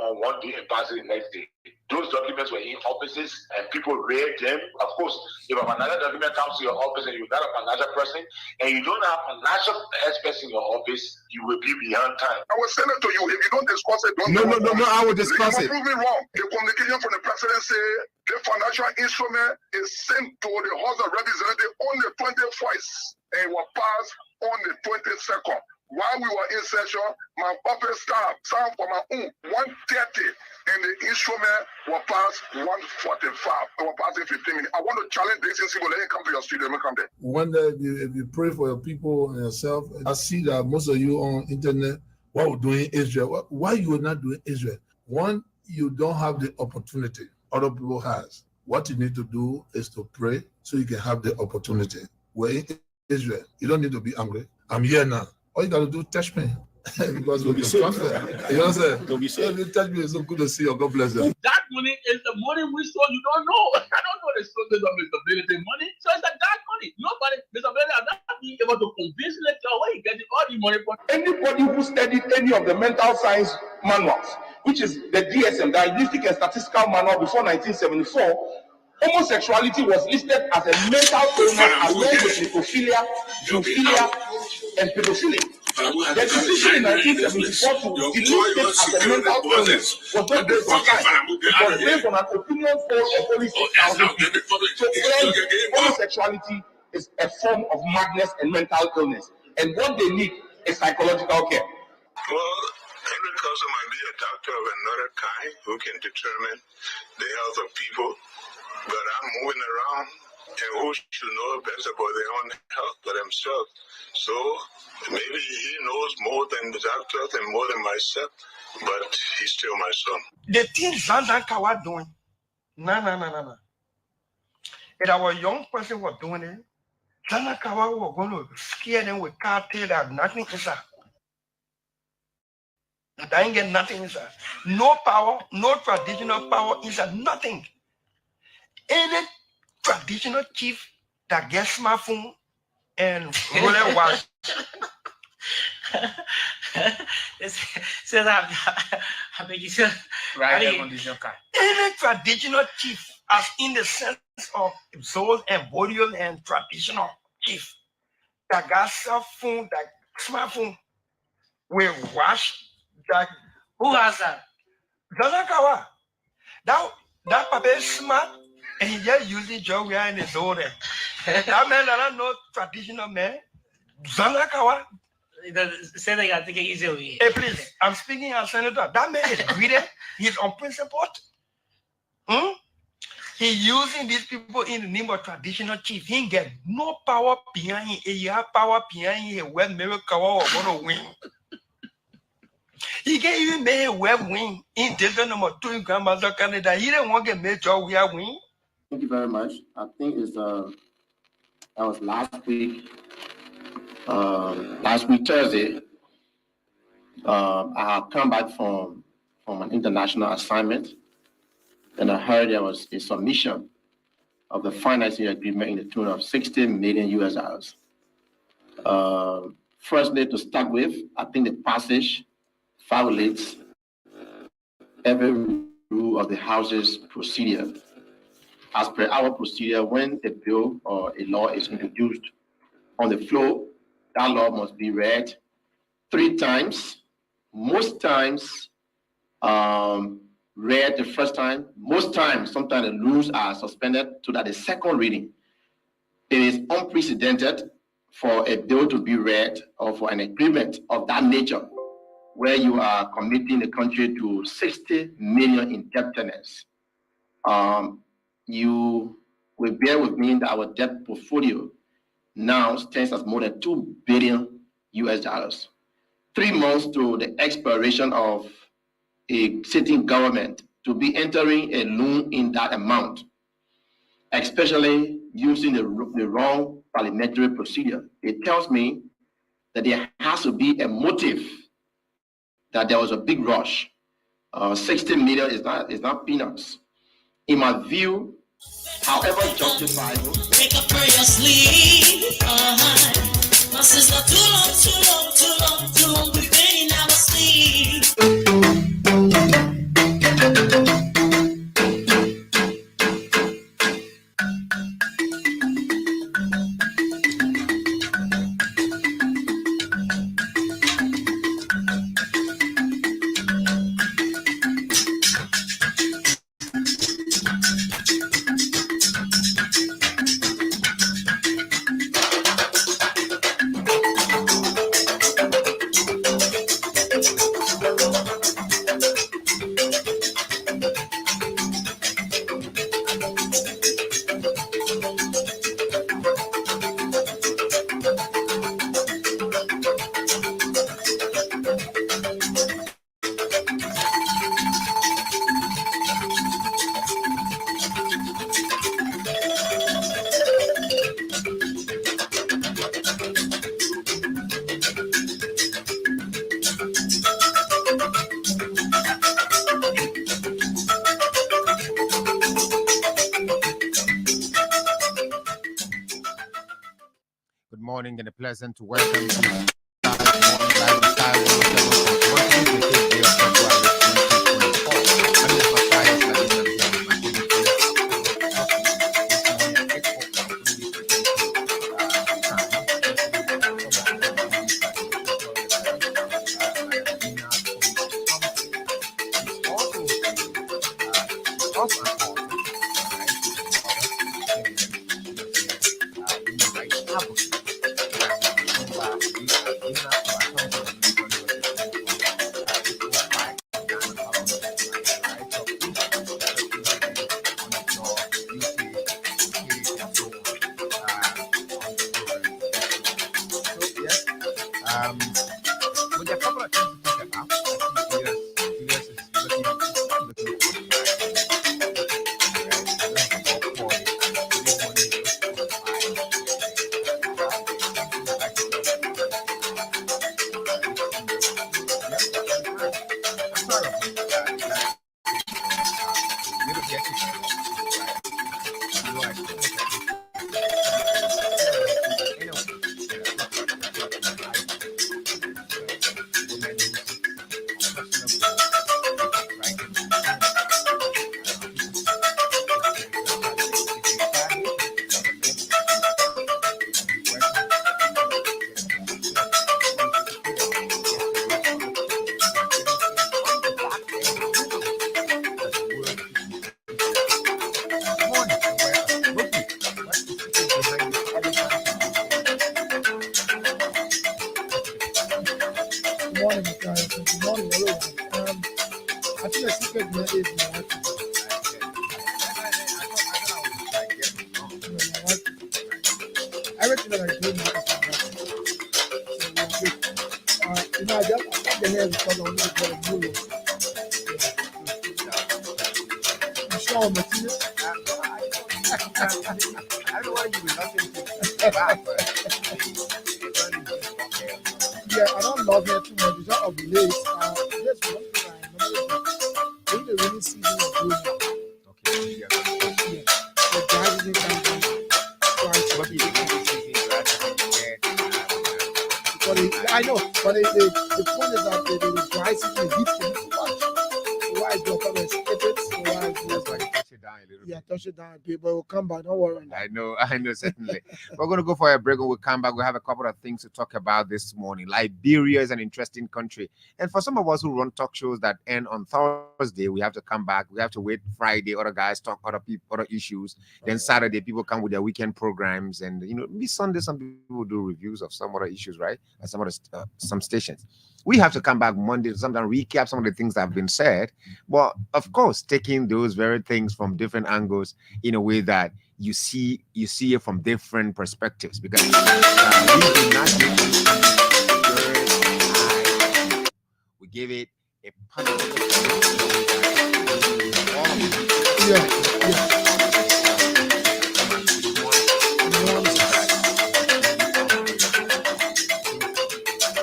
on one day and pass it the next day. Those documents were in offices and people read them. Of course, if another document comes to your office and you're not a financial person and you don't have financial experts in your office, you will be beyond time. I will send it to you. If you don't discuss it, don't. No, I will discuss it. Prove me wrong. The communication from the president say the financial instrument is sent to the House of Representatives on the 21st and will pass on the 22nd. While we were in session, my office staff signed for my own 1:30, and the instrument will pass 1:45. It will pass in 15 minutes. I want to challenge this and see when they come to your studio. Come there. Wonder if you pray for your people and yourself. I see that most of you on internet, what we're doing Israel. Why you are not doing Israel? One, you don't have the opportunity. Other people has. What you need to do is to pray so you can have the opportunity. We're in Israel. You don't need to be angry. I'm here now. All you got to do is touch me. Because we can transfer. You know what I'm saying? Don't be safe. You touch me, it's so good to see you. God bless you. That money is the money we stole. You don't know. I don't know the sources of Mr. Ability money. So it's like that money. Nobody, Mr. Ability, I'm not being able to convince later where he getting all the money from. Anybody who studied any of the mental science manuals, which is the DSM, Diagnostic and Statistical Manual before 1974, homosexuality was listed as a mental illness along with necrophilia, zoophilia, and pedophilia. The decision in 1974 to delete it as a mental illness was not based on science. It was based on an opinion poll of only 6,000 people. So homosexuality is a form of madness and mental illness. And what they need is psychological care. Well, every person might be a doctor of another kind who can determine the health of people. But I'm moving around, and who should know best about their own health but themselves? So maybe he knows more than the doctors and more than myself, but he's still my son. The things Zandankawa doing, no. If our young person was doing it, Zandankawa was going to scare them with cartel that nothing inside. They ain't get nothing inside. No power, no traditional power inside, nothing. Any traditional chief that gets smartphone and roller watch. Any traditional chief, as in the sense of soul and body and traditional chief, that got cell phone, that smartphone, will watch that. Who has that? Zanakawa. That papa is smart. And he just using job we are in his own. That man that I know traditional man. Zanakawa. Say they got to get easily. Hey, please, I'm speaking as senator. That man is greedy. He's unprincipled. He using these people in the name of traditional chief. He ain't get no power behind him. He have power behind him. When Merikawa are going to win. He can't even make a web win in Delta number 2 in Grandmaster Canada. He didn't want to make job we are win. Thank you very much. I think it's that was last week Thursday. I had come back from an international assignment, and I heard there was a submission of the financing agreement in the tune of $60 million US. Firstly, to start with, I think the passage violates every rule of the House's procedure. As per our procedure, when a bill or a law is introduced on the floor, that law must be read 3 times. Most times, read the first time. Most times, sometimes the rules are suspended so that the second reading. It is unprecedented for a bill to be read or for an agreement of that nature where you are committing the country to 60 million indebtedness. You will bear with me that our debt portfolio now stands at more than $2 billion US. 3 months to the expiration of a sitting government to be entering a loan in that amount, especially using the wrong parliamentary procedure. It tells me that there has to be a motive, that there was a big rush. 60 million is not peanuts. In my view, however justifiable. Wake up for your sleep. My sister, too long, we've been in our sleep. morning and a pleasant welcome to Morning Live on Sky 107.1. Today is the 5th day of February 2024. My name is Matthias Ladina. I'm here with my colleague but there are a couple of things to talk about. US is looking morning, guys. Good morning, everyone. I think the secret here is my wife. Everything that I do now is my wife. So, I got the hair because I'm going to go to I'm sure I'm a teenager. I don't know why you were nothing to back, but yeah, I don't love her too much because of the lace. That's one thing I know. In the rainy season of June. okay, yeah. The guys in the I know, but the point is that the dry season heat can be too much. So why do you come and skip it? So why That's why you touch it down a little bit. touch it down, people will come back. Don't worry. I know, certainly. We're going to go for a break. When we come back, we'll have a couple of things to talk about this morning. Liberia is an interesting country. And for some of us who run talk shows that end on Thursday, we have to come back. We have to wait Friday. Other guys talk other people, other issues. Then Saturday, people come with their weekend programs. And, maybe Sunday, some people do reviews of some other issues, right? At some other some stations. We have to come back Monday to sometimes recap some of the things that have been said. But, of course, taking those very things from different angles in a way that you see it from different perspectives, because we do not we give it a positive.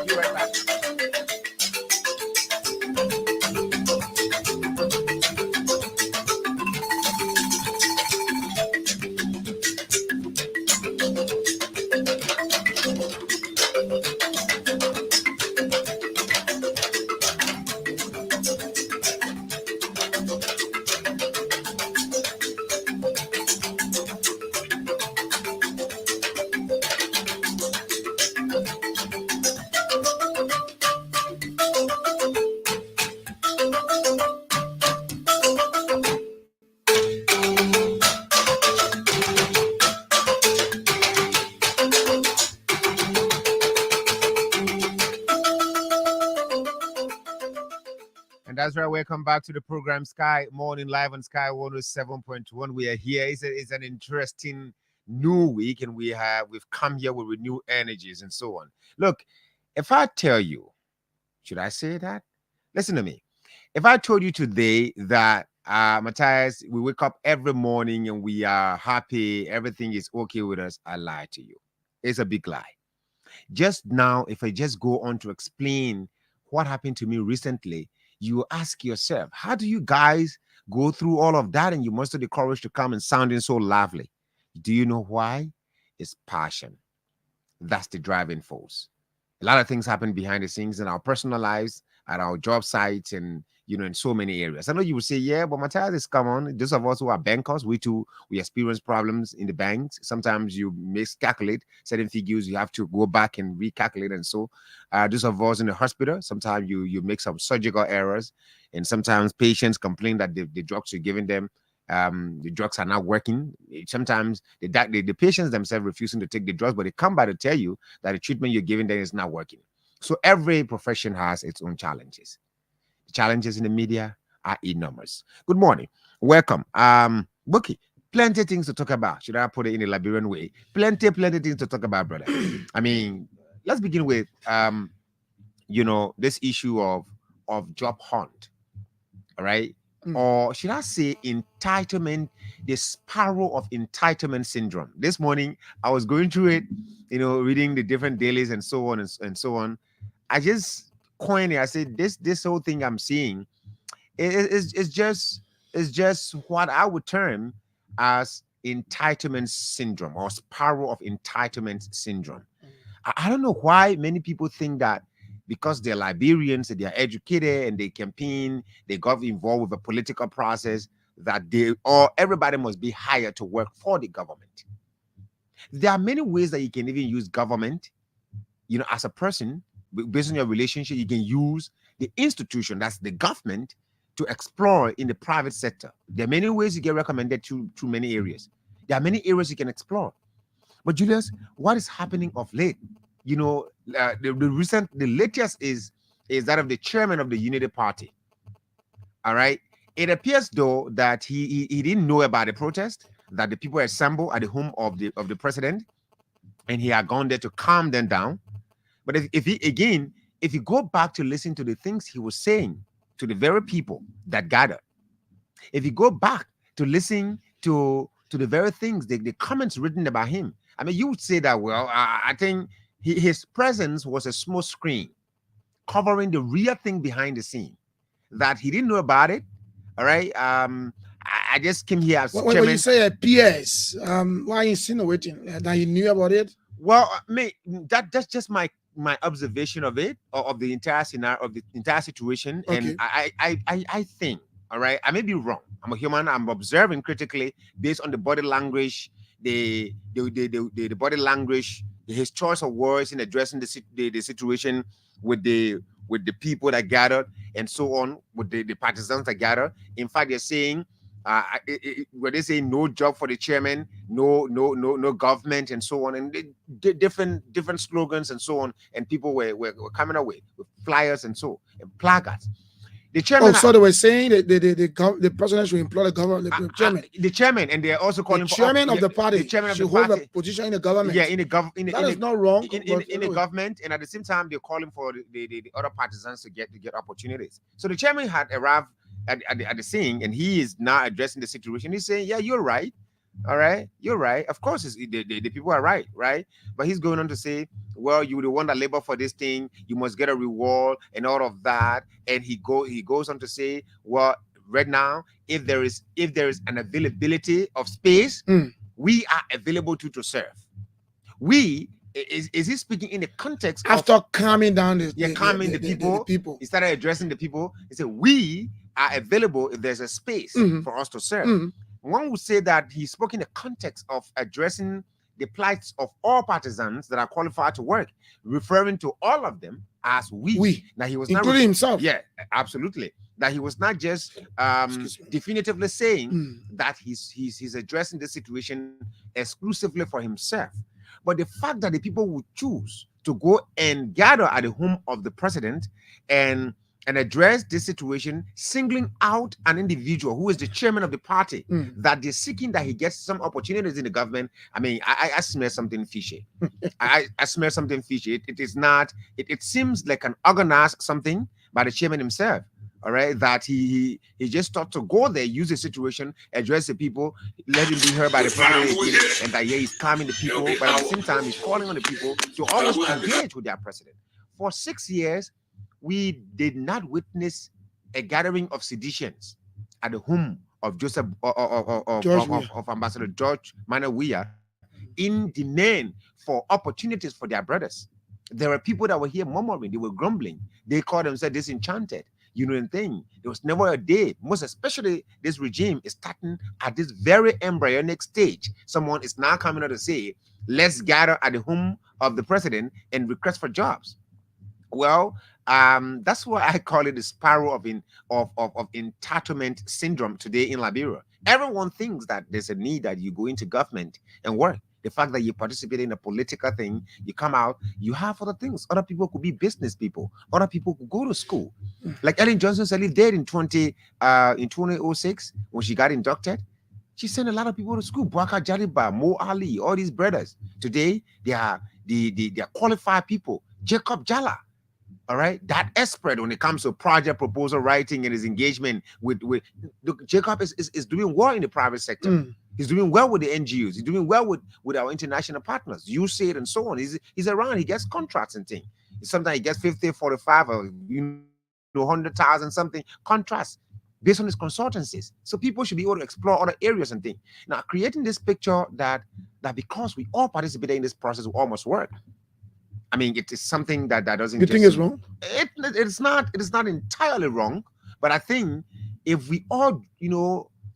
Be right back. And that's right. Welcome back to the program Sky Morning Live on Sky 107.1. We are here. It's an interesting new week, and we've come here with renewed energies and so on. Look, if I tell you, should I say that? Listen to me. If I told you today that Matthias, we wake up every morning and we are happy, everything is okay with us, I lie to you. It's a big lie. Just now, if I just go on to explain what happened to me recently, you ask yourself, how do you guys go through all of that and you muster the courage to come and sounding so lovely? Do you know why? It's passion. that's the driving force. A lot of things happen behind the scenes in our personal lives, at our job sites, and in so many areas. I know you will say, yeah, but Matthias, is come on. Those of us who are bankers, we experience problems in the banks. Sometimes you miscalculate certain figures, you have to go back and recalculate. And so those of us in the hospital, sometimes you make some surgical errors, and sometimes patients complain that the drugs you're giving them, the drugs are not working. Sometimes the patients themselves refusing to take the drugs, but they come by to tell you that the treatment you're giving them is not working. So every profession has its own challenges. The challenges in the media are enormous. Good morning. Welcome. Bookie, plenty things to talk about. Should I put it in a Liberian way? Plenty things to talk about, brother. I mean, let's begin with this issue of job hunt. All right. Or should I say entitlement, the spiral of entitlement syndrome. This morning, I was going through it, reading the different dailies and so on and so on. I just coined it. I said, this whole thing I'm seeing is just what I would term as entitlement syndrome or spiral of entitlement syndrome. I don't know why many people think that because they're Liberians and they're educated and they campaign, they got involved with a political process, that everybody must be hired to work for the government. There are many ways that you can even use government, as a person, based on your relationship. You can use the institution, that's the government, to explore in the private sector. There are many ways you get recommended to many areas. There are many areas you can explore. But Julius, what is happening of late? The latest is that of the chairman of the Unity Party. All right. It appears though that he didn't know about the protest, that the people assembled at the home of the president, and he had gone there to calm them down. But if you go back to listen to the things he was saying to the very people that gathered, if you go back to listen to the very things, the comments written about him, I mean, you would say that, well, I think his presence was a small screen covering the real thing behind the scene, that he didn't know about it. All right. I just came here as when you say a PS, why are you insinuating that you knew about it? Well, that's just my observation of it, of the entire scenario, of the entire situation. Okay. And I think, all right, I may be wrong. I'm a human. I'm observing critically based on the body language, the body language, his choice of words in addressing the situation with the people that gathered and so on, with the partisans that gathered. In fact, they're saying, when they say no job for the chairman, no government, and so on, and different slogans and so on, and people were coming away with flyers and placards. The chairman. So they were saying that the president should employ the government, the chairman. The chairman, and they're also calling the chairman of the party. The chairman should hold a position in the government. Yeah, in the government. That is not wrong. In the government, and at the same time, they're calling for the other partisans to get opportunities. So the chairman had arrived at the scene, and he is now addressing the situation. He's saying, "Yeah, you're right. All right, you're right. Of course, the people are right? But he's going on to say, well, you're the one that labor for this thing. You must get a reward and all of that. And he goes on to say, well, right now, if there is an availability of space, we are available to serve. Is he speaking in the context after calming down the people? He started addressing the people. He said, we are available if there's a space for us to serve. One would say that he spoke in the context of addressing the plights of all partisans that are qualified to work, referring to all of them as we. Now he was including himself. Yeah, absolutely. That he was not just definitively saying that he's addressing the situation exclusively for himself, but the fact that the people would choose to go and gather at the home of the president and address this situation, singling out an individual who is the chairman of the party, that they're seeking that he gets some opportunities in the government. I mean, I smell something fishy. I smell something fishy. It is not, it seems like an organized something by the chairman himself. All right, that he just thought to go there, use the situation, address the people, let him be heard by the president, and that he's calming the people, but at the same time, he's calling on the people to always engage with their president. For 6 years, we did not witness a gathering of seditions at the home of Ambassador George Manawia in demand for opportunities for their brothers. There were people that were here murmuring, they were grumbling. They called themselves disenchanted. You know the thing. There was never a day, most especially this regime is starting at this very embryonic stage. Someone is now coming out to say, let's gather at the home of the president and request for jobs. Well, that's why I call it the spiral of entitlement syndrome today in Liberia. Everyone thinks that there's a need that you go into government and work. The fact that you participate in a political thing, you come out, you have other things. Other people could be business people. Other people could go to school. Like Ellen Johnson said, did in 2006 when she got inducted. She sent a lot of people to school. Bwaka Jaliba, Mo Ali, all these brothers. Today, they are qualified people. Jacob Jala. All right, that expert when it comes to project proposal writing and his engagement with Jacob is doing well in the private sector. He's doing well with the NGOs. He's doing well with our international partners, USAID and so on. He's around. He gets contracts and things. Sometimes he gets 50, 45, or 100,000 something contracts based on his consultancies. So people should be able to explore other areas and things. Now, creating this picture that because we all participated in this process, we all must work. I mean, it is something that doesn't. You think it's wrong? It's not entirely wrong, but I think if we all,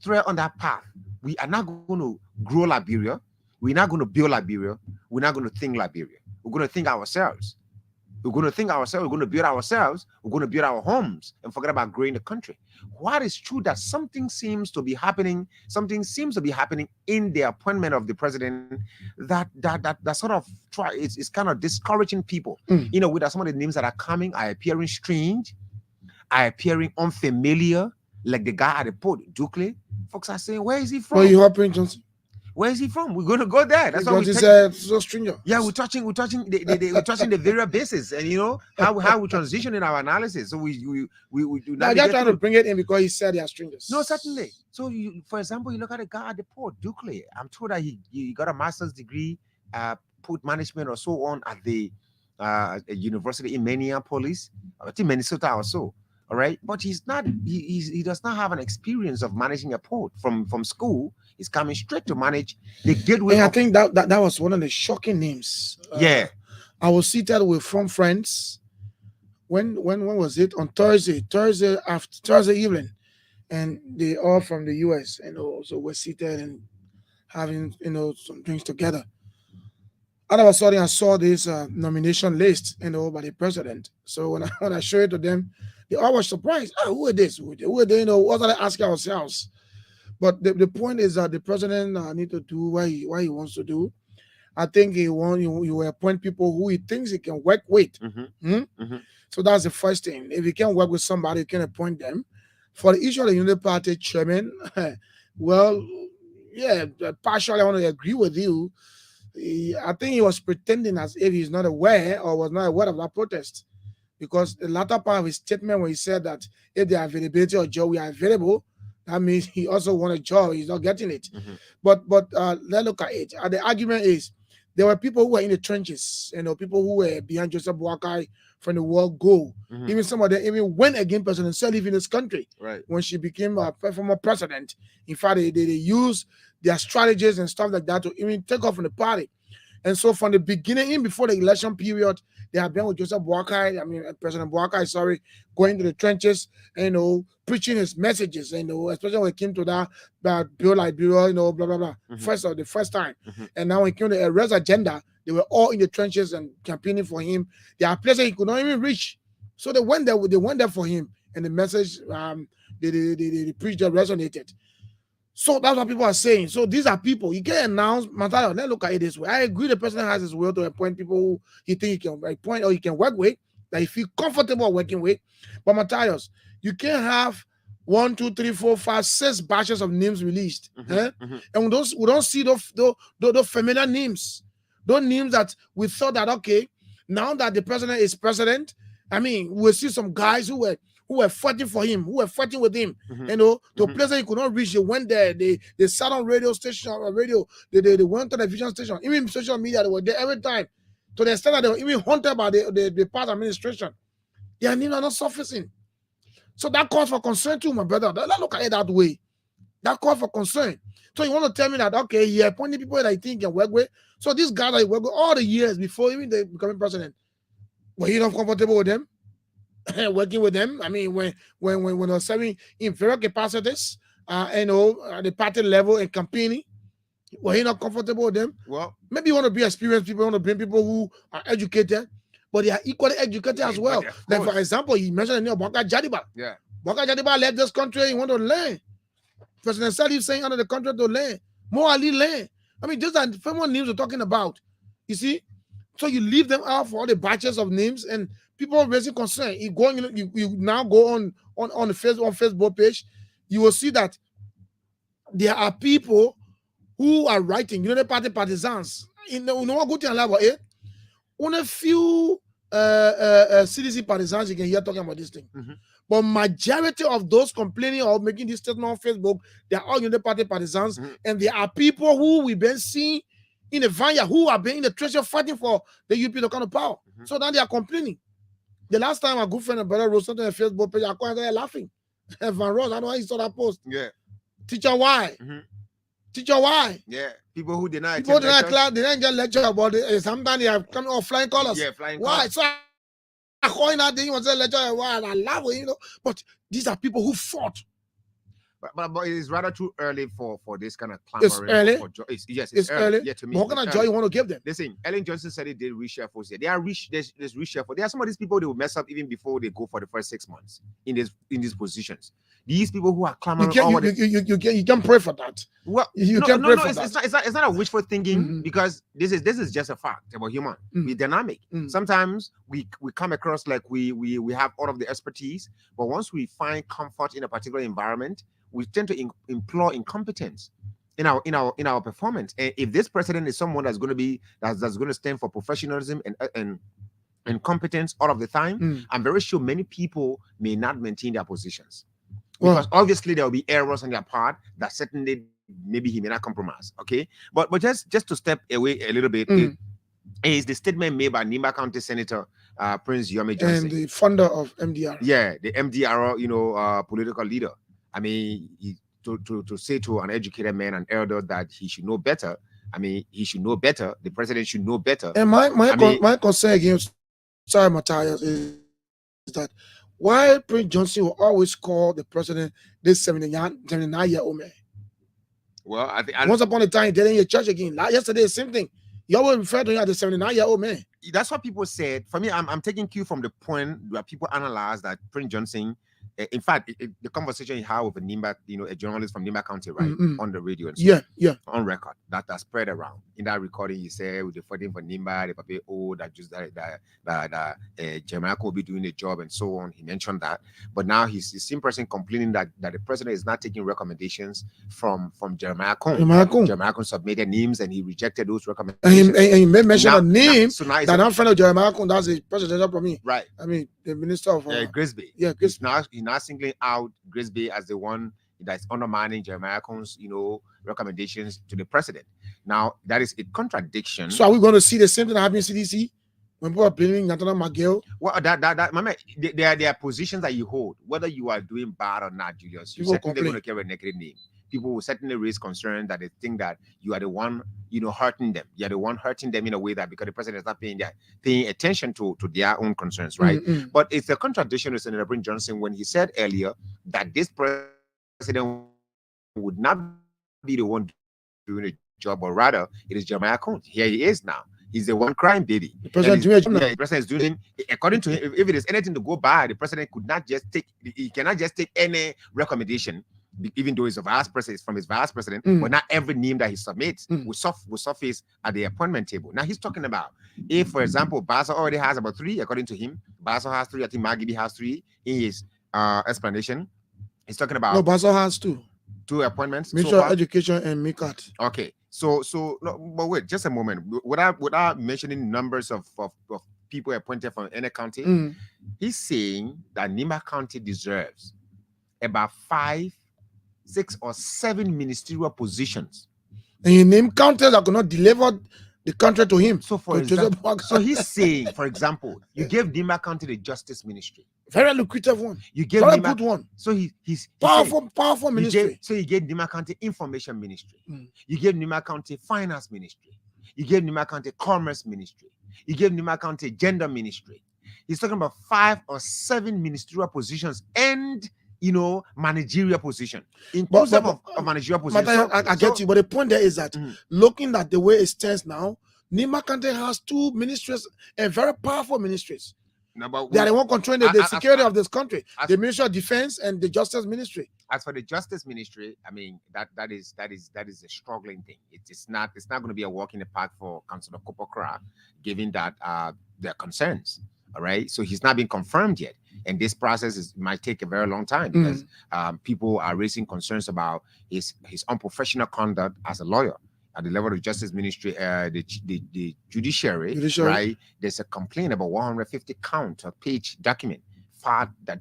tread on that path, we are not going to grow Liberia. We're not going to build Liberia. We're not going to think Liberia. We're going to think ourselves. We're going to think ourselves. We're going to build ourselves. We're going to build our homes and forget about growing the country. What is true that something seems to be happening in the appointment of the president that sort of it's kind of discouraging people. With some of the names that are coming are appearing strange, are appearing unfamiliar, like the guy at the port, Dukley. Folks are saying, where is he from? Where are you helping, Johnson? Where is he from? We're going to go there. That's what we so stringent. Yeah, we're touching the various bases, and how we transition in our analysis. So we do not. They're trying to bring it in because he said they are strangers. No, certainly. So for example, you look at the guy at the port, Dukley. I'm told that he got a master's degree, port management or so on at the university in Minneapolis, I think Minnesota or so. All right, but he's not. He does not have an experience of managing a port from school. He's coming straight to manage the gateway. And I think that was one of the shocking names. Yeah, I was seated with from friends. When was it? On Thursday evening, and they all from the US, so we're seated and having some drinks together. All of a sudden, I saw this nomination list, by the president. So when I showed it to them, they all were surprised. Oh, who are this? Who are they? What are they asking ourselves? But the point is that the president need to do what he wants to do. I think he will appoint people who he thinks he can work with. So that's the first thing. If he can work with somebody, he can appoint them. For the issue of the Unity Party chairman, well, yeah, partially I want to agree with you. I think he was pretending as if he's not aware or was not aware of that protest. Because the latter part of his statement when he said that if the availability of job we are available, that means he also wants a job. He's not getting it. But let's look at it. The argument is there were people who were in the trenches, people who were behind Joseph Boakai from the world goal. Even some of them even went against President Sirleaf in this country. Right. When she became a former president. In fact, they used their strategies and stuff like that to even take off from the party. And so from the beginning, even before the election period, they have been with Joseph Boakai, President Boakai, going to the trenches, preaching his messages, especially when it came to that bill like Bureau, blah, blah, blah, the first time. And now when it came to the arrest agenda, they were all in the trenches and campaigning for him. There are places he could not even reach. So they went there for him, and the message they preached that resonated. So that's what people are saying. So these are people you can announce. Matthias, let's look at it this way. I agree the president has his will to appoint people who he think he can appoint or he can work with, that he feel comfortable working with. But Matthias, you can't have 1, 2, 3, 4, 5, 6 batches of names released. And we don't see those familiar names. Those names that we thought that, okay, now that the president is president, we'll see some guys who were fighting for him, who were fighting with him, to places he could not reach. They went there, they sat on radio station, they went on television station, even social media, they were there every time. To the extent that they were even haunted by the past administration. Their names are not surfacing. So that calls for concern too, my brother. Let's look at it that way. That call for concern. So you want to tell me that, okay, he appointed people that I think can work with. So this guy that he worked with all the years before even they becoming president, were you not comfortable with them? Working with them? I mean, when they're serving in various capacities, at the party level and campaigning, were he not comfortable with them? Well, maybe you want to be experienced people, you want to bring people who are educated, but they are equally educated as well. Like, for example, he mentioned the name of Baka Jadiba. Yeah. Baka Jadiba left this country, he want to learn. President Salih saying under the country to learn. Mo Ali learn. I mean, these are the famous names we're talking about. You see? So you leave them out for all the batches of names and people are raising concern. You now go on the Facebook page, you will see that there are people who are writing, the party partisans. What good thing about it? Only a few CDC partisans you can hear talking about this thing. Mm-hmm. But majority of those complaining or making this statement on Facebook, they are all United Party partisans, and there are people who we've been seeing in the vineyard who have been in the treasure fighting for the UP to come to power. So now they are complaining. The last time a good friend and brother wrote something on Facebook page, I quite laughing. Van Ross, I don't know how he saw that post. Yeah. Teacher, why? Teacher, why? Yeah. People who deny class, they didn't get lecture about it. Sometimes they have come off flying colors. Yeah, flying why? colors. So I coin that thing was a lecture why and I love it, But these are people who fought. But it is rather too early for this kind of clamoring. It's early. Yes, it's early. Yeah, to me. What kind of joy you want to give them? Listen, Ellen Johnson said it did reshuffles here. They are there's reshuffle. There are some of these people they will mess up even before they go for the first 6 months in these positions. These people who are clamoring, you can pray for that. Well, you can pray for that. It's not a wishful thinking because this is just a fact about human. We're dynamic. Sometimes we come across like we have all of the expertise, but once we find comfort in a particular environment, we tend to implore incompetence in our performance. And if this president is someone that's going to stand for professionalism and competence all of the time, I'm very sure many people may not maintain their positions because obviously there will be errors on their part that certainly maybe he may not compromise. Okay, but just to step away a little bit. Is the statement made by Nimba County Senator Prince Yomi Johnson, and the founder of MDR. Yeah, the MDR, political leader. I mean, to say to an educated man, an elder, that he should know better. I mean, he should know better. The president should know better. And my concern against Matthias is that why Prince Johnson will always call the president this 79-year-old man. Well, I think once upon a time, he did in your church again. Yesterday, same thing. You always refer to him as the 79-year-old man. That's what people said. For me, I'm taking cue from the point where people analyze that Prince Johnson. In fact, the conversation he had with a journalist from Nimba County, right, on the radio, and so on record, that spread around. In that recording, he said, "With the fighting for Nimba, the paper, that Jeremiah will be doing the job and so on." He mentioned that, but now he's the same person complaining that the president is not taking recommendations from Jeremiah Cohn. Jeremiah Cohn submitted names and he rejected those recommendations. And he may mention a name that I'm friend of Jeremiah Cohn. That's the president for me, right? I mean, the minister of Grisby. Yeah, Grisby. He's now singling out Grisby as the one that's undermining Jeremiah Cohn's, recommendations to the president. Now that is a contradiction. So are we going to see the same thing happening in CDC when people are blaming Nathaniel McGill? Well, there are positions that you hold, whether you are doing bad or not, Julius. You're certainly going to carry a negative name. People will certainly raise concern that they think that you are the one, hurting them. You're the one hurting them in a way that because the president is not paying attention to their own concerns, right? But it's a contradiction with Senator Prince Johnson when he said earlier that this president would not be the one doing the job, but rather it is Jeremiah Cohn. Here he is now. He's the one crying baby. The president is doing, according to him, if it is anything to go by, the president cannot just take any recommendation, even though it's from his vice president, but not every name that he submits will surface at the appointment table. Now he's talking about if, for example, Basso already has about 3, according to him. Basso has 3. I think Magibi has 3 in his explanation. He's talking about Basso has 2 appointments. Minister of Education and Mikat. Okay, so no, but wait, just a moment. Without mentioning numbers of people appointed from any county, he's saying that Nimba County deserves about 5, 6 or 7 ministerial positions. And you name counties that could not deliver the contract to him. So for example, so he's saying, for example, you gave Nimba County the Justice Ministry. Very lucrative one. You gave Very Nima, good one. So he's Powerful ministry. So you gave Nima County Information Ministry. You gave Nima County Finance Ministry. You gave Nima County Commerce Ministry. You gave Nima County Gender Ministry. He's talking about 5 or 7 ministerial positions and managerial position, inclusive of managerial position. I get you, but the point there is that looking at the way it stands now, Nima County has 2 ministries and very powerful ministries. No, but they are the one controlling the security of this country, the Ministry of Defense and the Justice Ministry. As for the Justice Ministry, I mean that is a struggling thing. It's not going to be a walk in the park for Councillor Kopokra, given that there are concerns. All right, so he's not been confirmed yet, and this process might take a very long time because people are raising concerns about his unprofessional conduct as a lawyer. At the level of the Justice Ministry, the judiciary, right? There's a complaint about 150 page document filed that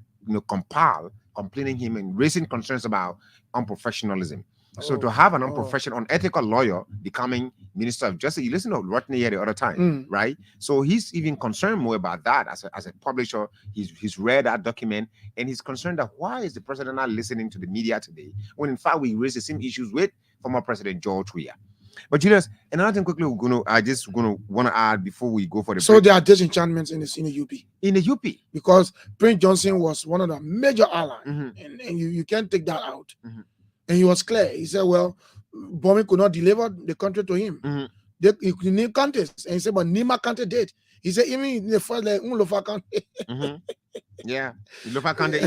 compiled complaining him and raising concerns about unprofessionalism. So to have an unprofessional, unethical lawyer becoming Minister of Justice, you listen to Rodney here the other time, right? So he's even concerned more about that as a publisher. He's read that document and he's concerned that why is the president not listening to the media today when in fact we raised the same issues with former President George Weah. But Julius, another thing quickly want to add before we go for the break. There are disenchantments in the UP. In the UP. Because Prince Johnson was one of the major allies, and you can't take that out. And he was clear. He said, well, Bomi could not deliver the country to him. They need counties. And he said, but Nima County did. He said, even in the first like Lofa County. Yeah. Lofa County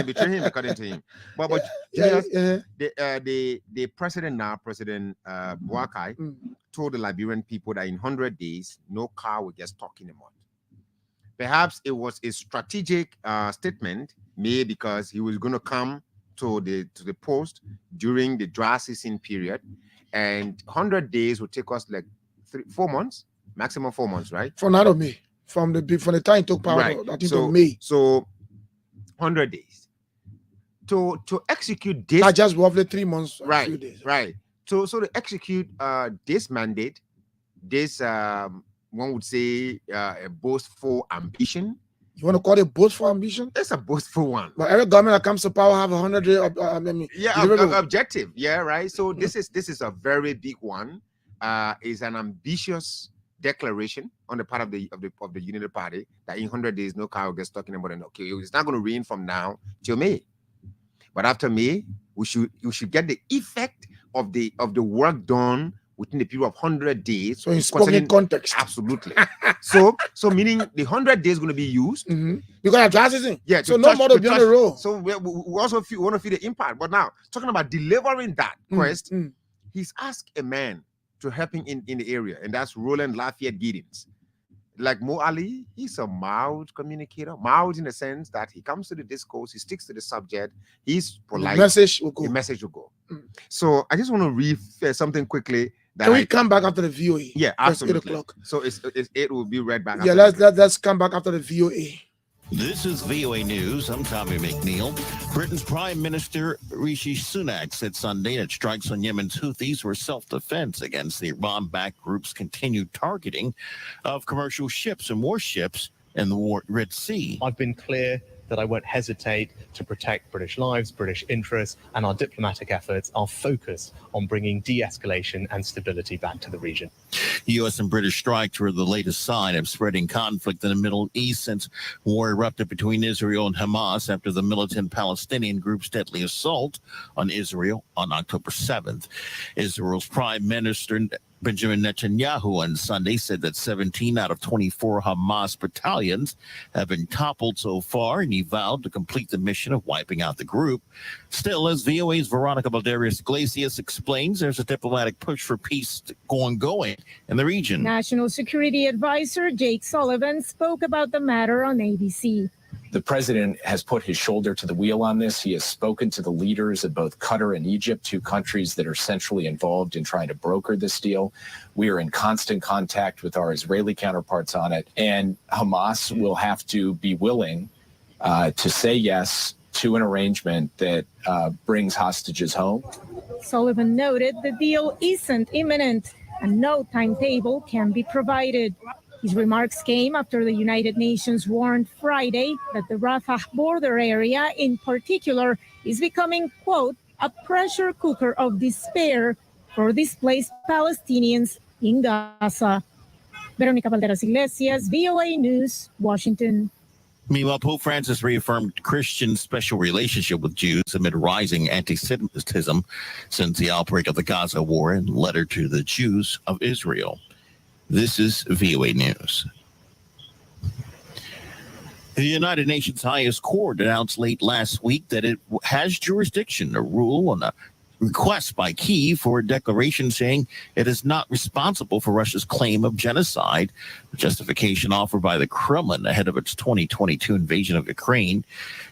betrayed him according to him. But the president now, President Boakai, told the Liberian people that in 100 days, no car will get stuck in the mud. Perhaps it was a strategic statement made because he was going to come to the post during the dry season period, and 100 days will take us like 4 months, maximum 4 months, right? From out of May, from the time he took power, right. I think of May. So 100 days to execute this. Not just roughly 3 months, right? A few days. Right. So to execute this mandate, this one would say a boastful ambition. You want to call it boastful ambition? It's a boastful one. But every government that comes to power have 100-day objective. Yeah, right. So this is a very big one. Is an ambitious declaration on the part of the Unity Party that in 100 days no car will get stuck in the mud. Okay, it's not going to rain from now till May, but after May we should get the effect of the work done within the period of 100 days. So in spoken context. Absolutely. so meaning the 100 days is going to be used. You're going to dry season. Yeah. So no more to be on the road. So we also want to feel the impact. But now, talking about delivering that quest, he's asked a man to help him in the area, and that's Roland Lafayette Giddens. Like Mo Ali, he's a mild communicator, mild in the sense that he comes to the discourse, he sticks to the subject, he's polite. The message will go. The message will go. So I just want to read something quickly. Can we come back after the VOA? Yeah, absolutely. 8 o'clock. So it will be read back. Yeah, let's come back after the VOA. This is VOA News. I'm Tommy McNeil. Britain's Prime Minister Rishi Sunak said Sunday that strikes on Yemen's Houthis were self-defense against the Iran-backed group's continued targeting of commercial ships and warships in the Red Sea. I've been clear that I won't hesitate to protect British lives, British interests, and our diplomatic efforts are focused on bringing de-escalation and stability back to the region. U.S. and British strikes were the latest sign of spreading conflict in the Middle East since war erupted between Israel and Hamas after the militant Palestinian group's deadly assault on Israel on October 7th. Israel's Prime Minister Benjamin Netanyahu on Sunday said that 17 out of 24 Hamas battalions have been toppled so far, and he vowed to complete the mission of wiping out the group. Still, as VOA's Veronica Baldarius Iglesias explains, there's a diplomatic push for peace ongoing in the region. National Security Advisor Jake Sullivan spoke about the matter on ABC. The president has put his shoulder to the wheel on this. He has spoken to the leaders of both Qatar and Egypt, 2 countries that are centrally involved in trying to broker this deal. We are in constant contact with our Israeli counterparts on it, and Hamas will have to be willing to say yes to an arrangement that brings hostages home. Sullivan noted the deal isn't imminent and no timetable can be provided. His remarks came after the United Nations warned Friday that the Rafah border area in particular is becoming, quote, a pressure cooker of despair for displaced Palestinians in Gaza. Veronica Valderas Iglesias, VOA News, Washington. Meanwhile, Pope Francis reaffirmed Christians' special relationship with Jews amid rising anti-Semitism since the outbreak of the Gaza war in letter to the Jews of Israel. This is VOA News. The United Nations highest court announced late last week that it has jurisdiction to rule on a request by Kyiv for a declaration saying it is not responsible for Russia's claim of genocide, the justification offered by the Kremlin ahead of its 2022 invasion of Ukraine.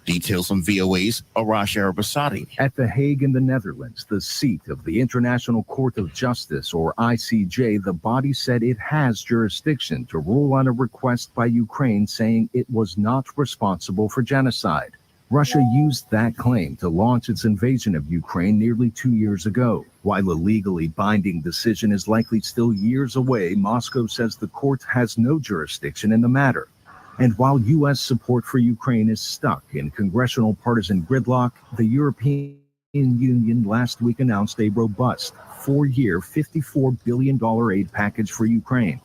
Details from VOA's Arash Arabasadi. At The Hague in the Netherlands, the seat of the International Court of Justice, or ICJ, the body said it has jurisdiction to rule on a request by Ukraine saying it was not responsible for genocide. Russia used that claim to launch its invasion of Ukraine nearly 2 years ago. While a legally binding decision is likely still years away, Moscow says the court has no jurisdiction in the matter. And while U.S. support for Ukraine is stuck in congressional partisan gridlock, the European Union last week announced a robust 4-year, $54 billion aid package for Ukraine.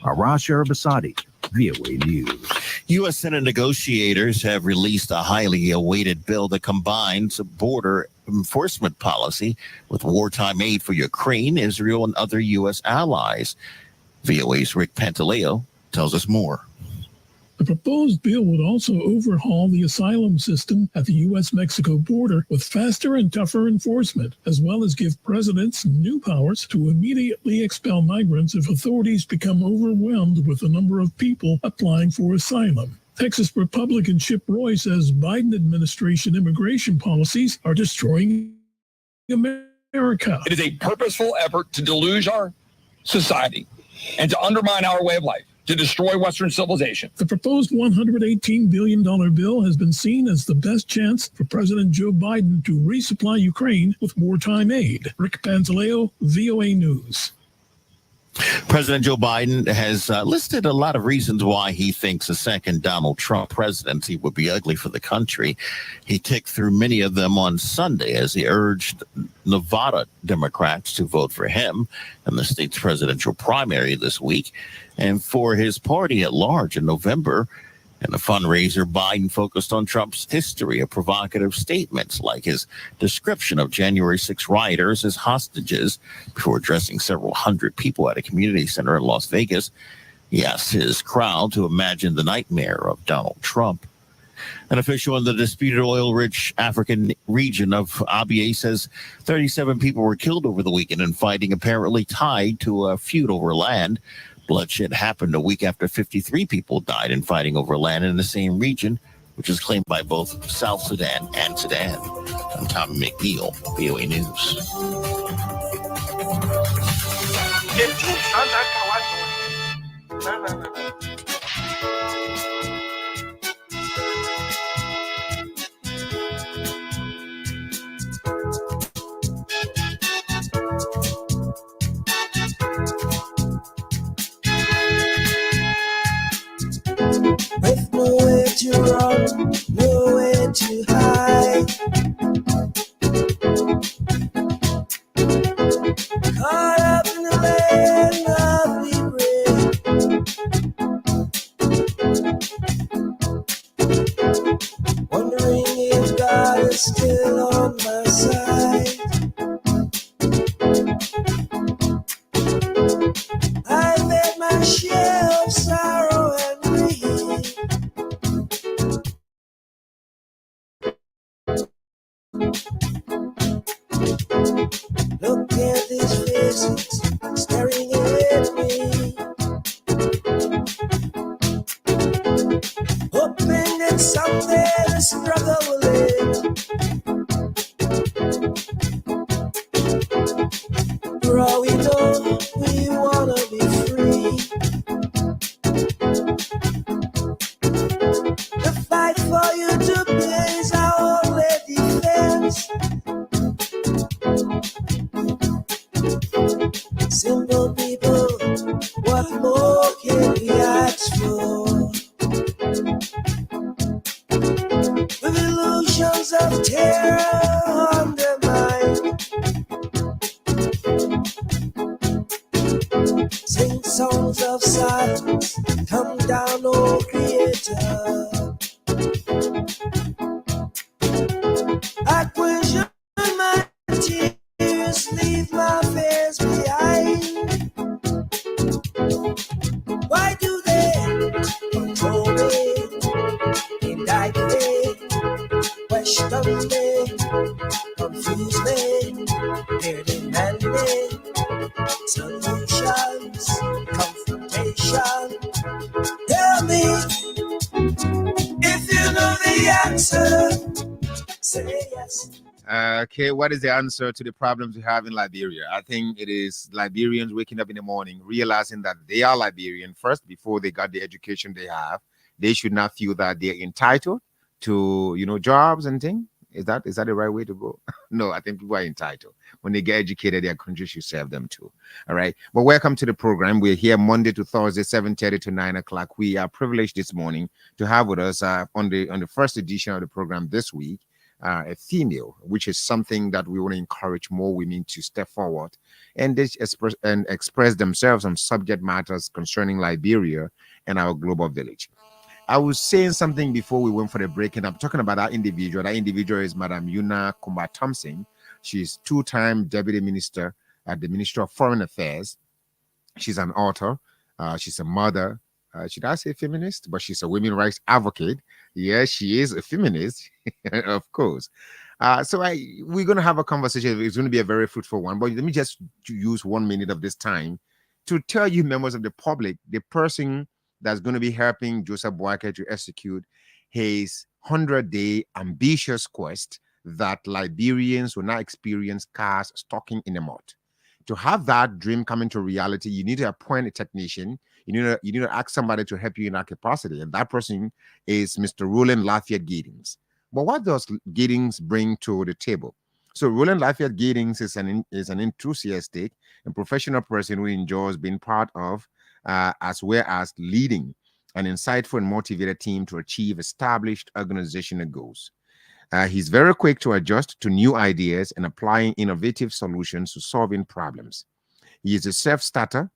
Arash Arabasadi, VOA News. U.S. Senate negotiators have released a highly awaited bill that combines a border enforcement policy with wartime aid for Ukraine, Israel, and other U.S. allies. VOA's Rick Pantaleo tells us more. The proposed bill would also overhaul the asylum system at the U.S.-Mexico border with faster and tougher enforcement, as well as give presidents new powers to immediately expel migrants if authorities become overwhelmed with the number of people applying for asylum. Texas Republican Chip Roy says Biden administration immigration policies are destroying America. It is a purposeful effort to deluge our society and to undermine our way of life, to destroy Western civilization. The proposed $118 billion bill has been seen as the best chance for President Joe Biden to resupply Ukraine with wartime aid. Rick Pantaleo, VOA News. President Joe Biden has listed a lot of reasons why he thinks a second Donald Trump presidency would be ugly for the country. He ticked through many of them on Sunday as he urged Nevada Democrats to vote for him in the state's presidential primary this week and for his party at large in November. In a fundraiser, Biden focused on Trump's history of provocative statements like his description of January 6 rioters as hostages before addressing several hundred people at a community center in Las Vegas. He asked his crowd to imagine the nightmare of Donald Trump. An official in the disputed oil-rich African region of Abia says 37 people were killed over the weekend in fighting apparently tied to a feud over land. Bloodshed happened a week after 53 people died in fighting over land in the same region, which is claimed by both South Sudan and Sudan. I'm Tommy McNeil, VOA News. With nowhere to run, nowhere to hide. Caught up in the land of the brave. Wondering if God is still on my side. I've had my share of sorrow and grief. Look at these faces staring at me, hoping that someday the struggle will end. For all we know, we wanna be free. The fight for you to be is our only defense. Simple people, what more can we songs of silence. Come down, oh Creator. I question my tears, leave my fears behind. Why do they control me, indict me, question me, confuse me? They're demanding solutions, confrontation. Tell me if you know the answer. Say yes. Okay, what is the answer to the problems we have in Liberia? I think it is Liberians waking up in the morning, realizing that they are Liberian first before they got the education they have. They should not feel that they're entitled to, jobs and things. Is that the right way to go? No, I think people are entitled. When they get educated, their country should serve them too. All right. But welcome to the program. We're here Monday to Thursday, 7:30 to 9 o'clock. We are privileged this morning to have with us on the first edition of the program this week, a female, which is something that we want to encourage more women to step forward and express themselves on subject matters concerning Liberia and our global village. I was saying something before we went for the break, and I'm talking about that individual. That individual is Madam Yuna Kumba Thompson. She's two-time Deputy Minister at the Ministry of Foreign Affairs. She's an author. She's a mother. Should I say feminist? But she's a women's rights advocate. Yes, she is a feminist, of course. So we're going to have a conversation. It's going to be a very fruitful one. But let me just use 1 minute of this time to tell you, members of the public, the person that's going to be helping Joseph Boakai to execute his 100-day ambitious quest that Liberians will not experience cars stalking in the mud. To have that dream come into reality, you need to appoint a technician. You need to ask somebody to help you in that capacity, and that person is Mr. Roland Lafayette Giddings. But what does Giddings bring to the table? So Roland Lafayette Giddings is an enthusiastic and professional person who enjoys being part of, as well as leading an insightful and motivated team to achieve established organizational goals. He's very quick to adjust to new ideas and applying innovative solutions to solving problems. He is a self-starter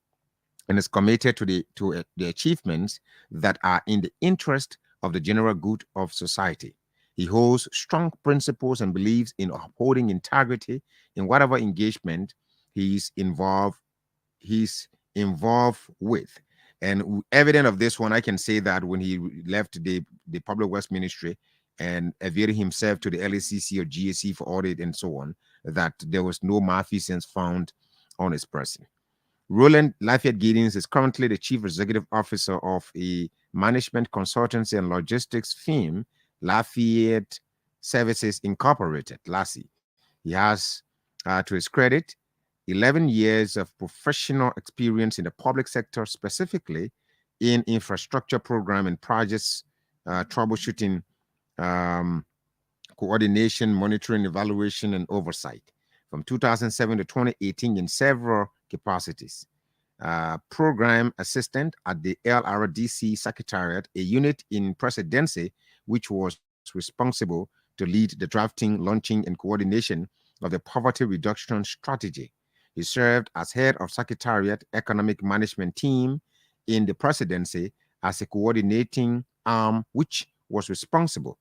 and is committed to the achievements that are in the interest of the general good of society. He holds strong principles and believes in upholding integrity in whatever engagement he's involved with. And evident of this one, I can say that when he left the Public Works Ministry and availed himself to the LACC or GAC for audit and so on, that there was no malfeasance found on his person. Roland Lafayette Giddings is currently the Chief Executive Officer of a management consultancy and logistics firm, Lafayette Services Incorporated, LASI. He has, to his credit, 11 years of professional experience in the public sector, specifically in infrastructure program and projects, troubleshooting, coordination, monitoring, evaluation, and oversight from 2007 to 2018 in several capacities. Program assistant at the LRDC Secretariat, a unit in presidency, which was responsible to lead the drafting, launching, and coordination of the poverty reduction strategy. He served as head of Secretariat Economic Management Team in the presidency as a coordinating arm, which was responsible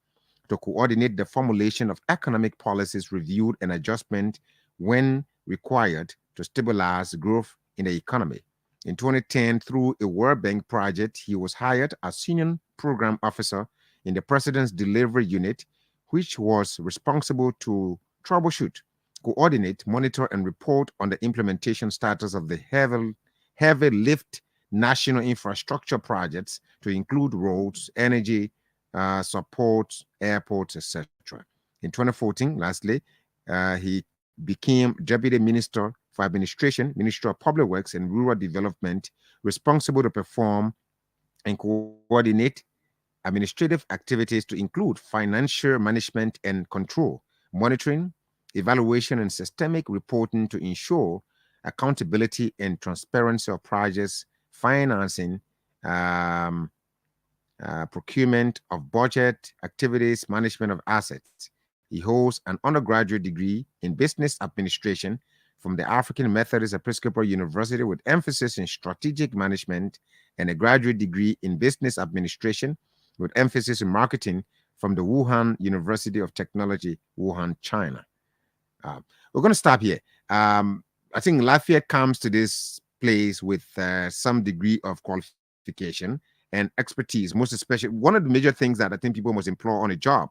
to coordinate the formulation of economic policies, reviewed and adjustment when required to stabilize growth in the economy. In 2010, through a World Bank project, he was hired as senior program officer in the President's Delivery Unit, which was responsible to troubleshoot, coordinate, monitor, and report on the implementation status of the heavy lift national infrastructure projects to include roads, energy, support, airports, etc. In 2014, lastly, he became Deputy Minister for Administration, Ministry of Public Works and Rural Development, responsible to perform and coordinate administrative activities to include financial management and control, monitoring, evaluation, and systemic reporting to ensure accountability and transparency of projects, financing, procurement of budget, activities, management of assets. He holds an undergraduate degree in business administration from the African Methodist Episcopal University with emphasis in strategic management and a graduate degree in business administration with emphasis in marketing from the Wuhan University of Technology, Wuhan, China. We're going to stop here. I think Lafayette comes to this place with some degree of qualification and expertise, most especially one of the major things that I think people must employ on a job.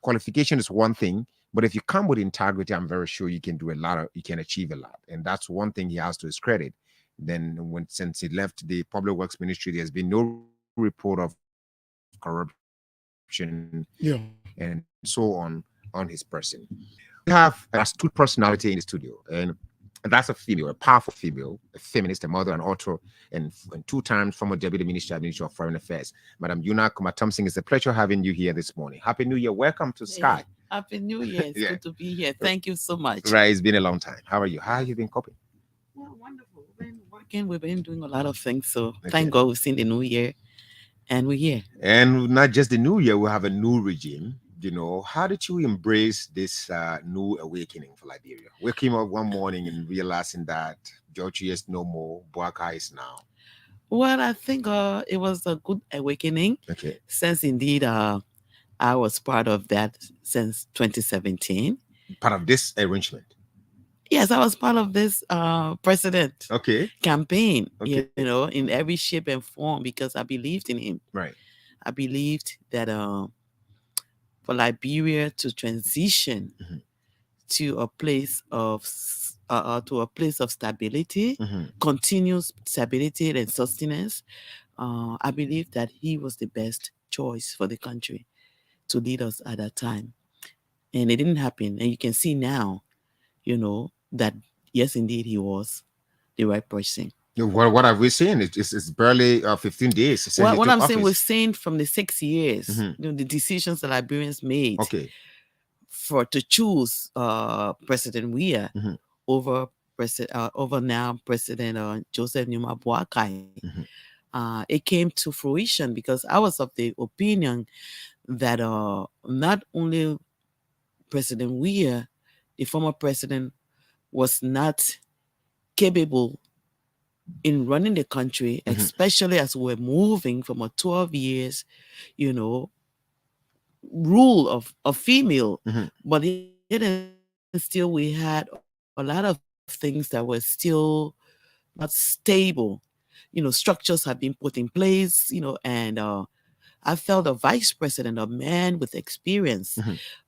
Qualification is one thing, but if you come with integrity, I'm very sure you can do a lot. You can achieve a lot, and that's one thing he has to his credit. Then, since he left the Public Works Ministry, there's been no report of corruption, and so on his person. We have a astute personality in the studio, and that's a female, a powerful female, a feminist, a mother, an author, and 2 times former Deputy Minister of Foreign Affairs. Madam Yuna Kumatomsing, it's a pleasure having you here this morning. Happy New Year. Welcome to Sky. Happy New Year. It's good to be here. Thank you so much. Right. It's been a long time. How are you? How have you been coping? Well, wonderful. We've been working. We've been doing a lot of things. So thank God we've seen the new year and we're here. And not just the new year, we have a new regime. How did you embrace this new awakening for Liberia? Waking up one morning and realizing that George is no more, Boaka is now. Well, I think it was a good awakening. Okay. Since indeed I was part of that since 2017. Part of this arrangement? Yes, I was part of this president campaign, in every shape and form because I believed in him. Right. I believed that for Liberia to transition to a place of stability, continuous stability and sustenance, I believe that he was the best choice for the country to lead us at that time. And it didn't happen. And you can see now, that yes, indeed, he was the right person. What have we seen? It's barely 15 days. Well, what I'm saying, we've seen from the 6 years, the decisions that Liberians made to choose President Weah over now President Joseph Numa Boakai. It came to fruition because I was of the opinion that not only President Weah, the former president, was not capable in running the country, especially as we're moving from a 12 years, rule of a female, but still we had a lot of things that were still not stable. Structures have been put in place, and I felt a vice president, a man with experience,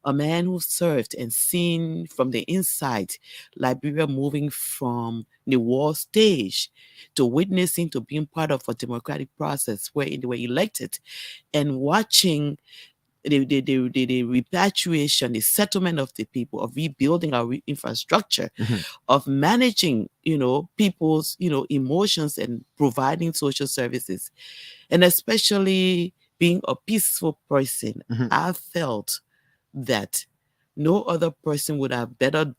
a man who served and seen from the inside Liberia moving from the war stage to witnessing to being part of a democratic process where they were elected and watching the repatriation, the settlement of the people, of rebuilding our infrastructure, of managing, people's, emotions and providing social services. And especially being a peaceful person, I felt that no other person would have better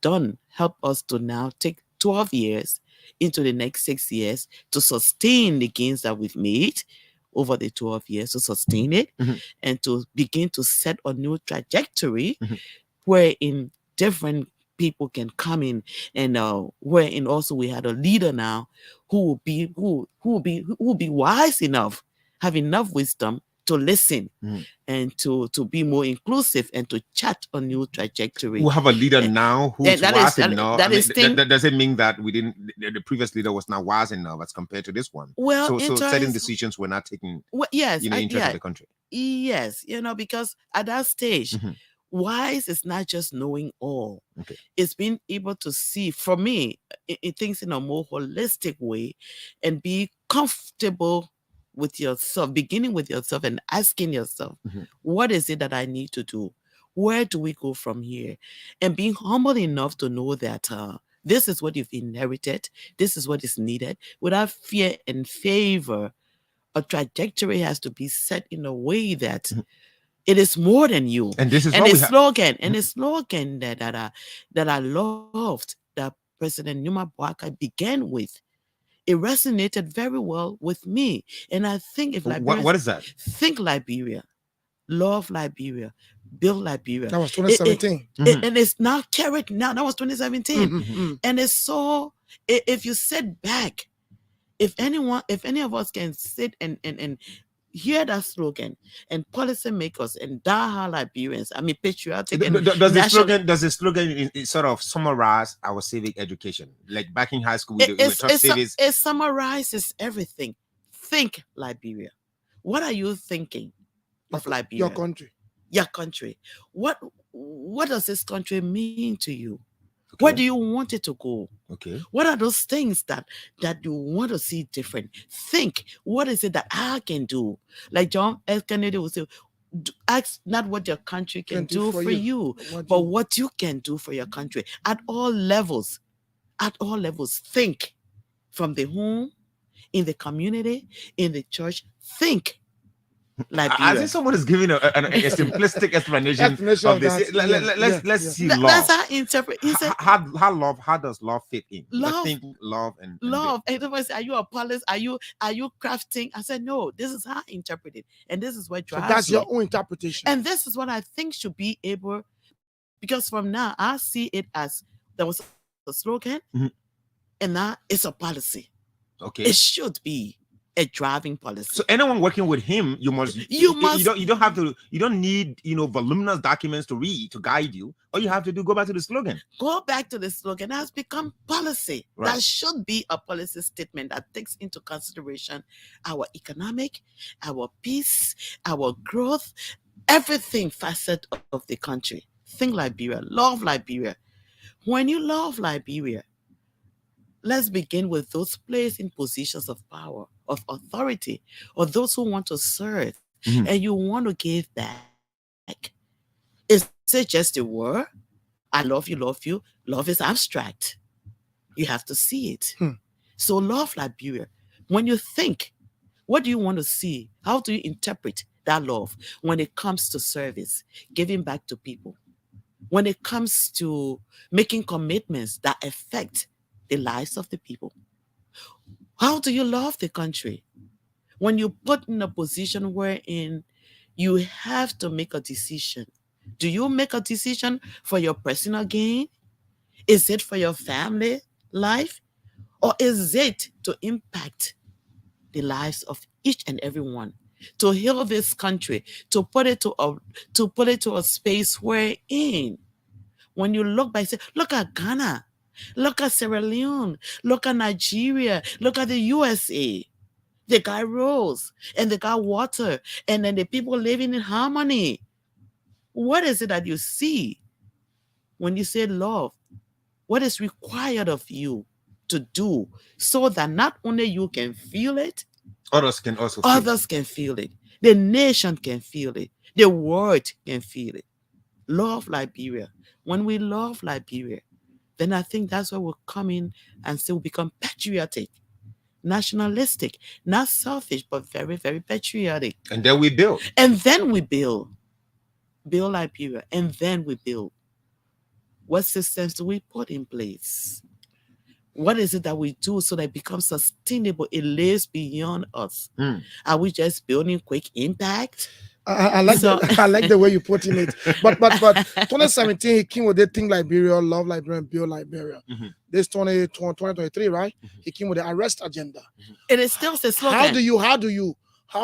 help us to now take 12 years into the next 6 years to sustain the gains that we've made over the 12 years, to sustain it and to begin to set a new trajectory wherein different people can come in and wherein also we had a leader now who will be wise enough, have enough wisdom to listen and to be more inclusive and to chart a new trajectory. We have a leader now who's wise enough. That doesn't mean that the previous leader was not wise enough as compared to this one. Well, so certain decisions were not taken interest of the country. Yes, because at that stage, wise is not just knowing all. It's being able to see, for me, things in a more holistic way and be comfortable with yourself, beginning with yourself and asking yourself, what is it that I need to do? Where do we go from here? And being humble enough to know that this is what you've inherited. This is what is needed. Without fear and favor, a trajectory has to be set in a way that it is more than you. And this is a slogan, and a slogan that I loved, that President Numa Boakai began with. It resonated very well with me. And I think if Liberia... What is that? Think Liberia. Love Liberia. build Liberia. That was 2017. And it's not carried now. That was 2017. And it's so, if you sit back, if any of us can sit and hear that slogan, and policymakers and diehard Liberians, I mean patriotic and does the slogan sort of summarize our civic education? Like back in high school, we taught civics. It summarizes everything. Think Liberia. What are you thinking of Liberia? Your country. What does this country mean to you? Okay. Where do you want it to go? Okay. What are those things that you want to see different? Think, what is it that I can do? Like John F. Kennedy would say, ask not what your country can do for you, but what you can do for your country at all levels. At all levels. Think from the home, in the community, in the church. Think. I think someone is giving a simplistic explanation of this. Let's see love. That's how I interpret. How does love fit in? Love, I think love and love. And everybody say, are you a police? Are you crafting? I said, no, this is how I interpret it. And this is what drives that's me. your own interpretation. And this is what I think should be able, because from now I see it as there was a slogan, and now it's a policy. Okay. It should be a driving policy. So anyone working with him, you don't need voluminous documents to read to guide you. All you have to do, go back to the slogan. Go back to the slogan. That has become policy. Right. That should be a policy statement that takes into consideration our economic, our peace, our growth, everything facet of the country. Think Liberia, love Liberia. When you love Liberia, let's begin with those placed in positions of power, of authority, or those who want to serve, and you want to give back. Is it just a word? I love you, love you. Love is abstract. You have to see it. So love Liberia. When you think, what do you want to see? How do you interpret that love when it comes to service, giving back to people? When it comes to making commitments that affect the lives of the people? How do you love the country? When you put in a position wherein you have to make a decision. Do you make a decision for your personal gain? Is it for your family life? Or is it to impact the lives of each and every one? To heal this country, to put it to a space wherein when you look back, say, look at Ghana. Look at Sierra Leone. Look at Nigeria. Look at the USA. They got roads and they got water, and then the people living in harmony. What is it that you see when you say love? What is required of you to do so that not only you can feel it, others can also feel it. The nation can feel it. The world can feel it. Love Liberia. When we love Liberia, then I think that's where we'll come in and still become patriotic, nationalistic, not selfish, but very, very patriotic. And then we build. And then we build. Build Liberia. And then we build. What systems do we put in place? What is it that we do so that it becomes sustainable? It lives beyond us. Are we just building quick impact? I like the way you put it. But 2017 he came with the Think Liberia, Love Liberia, Build Liberia. This 2023, right? He came with the arrest agenda. It is still the slogan. How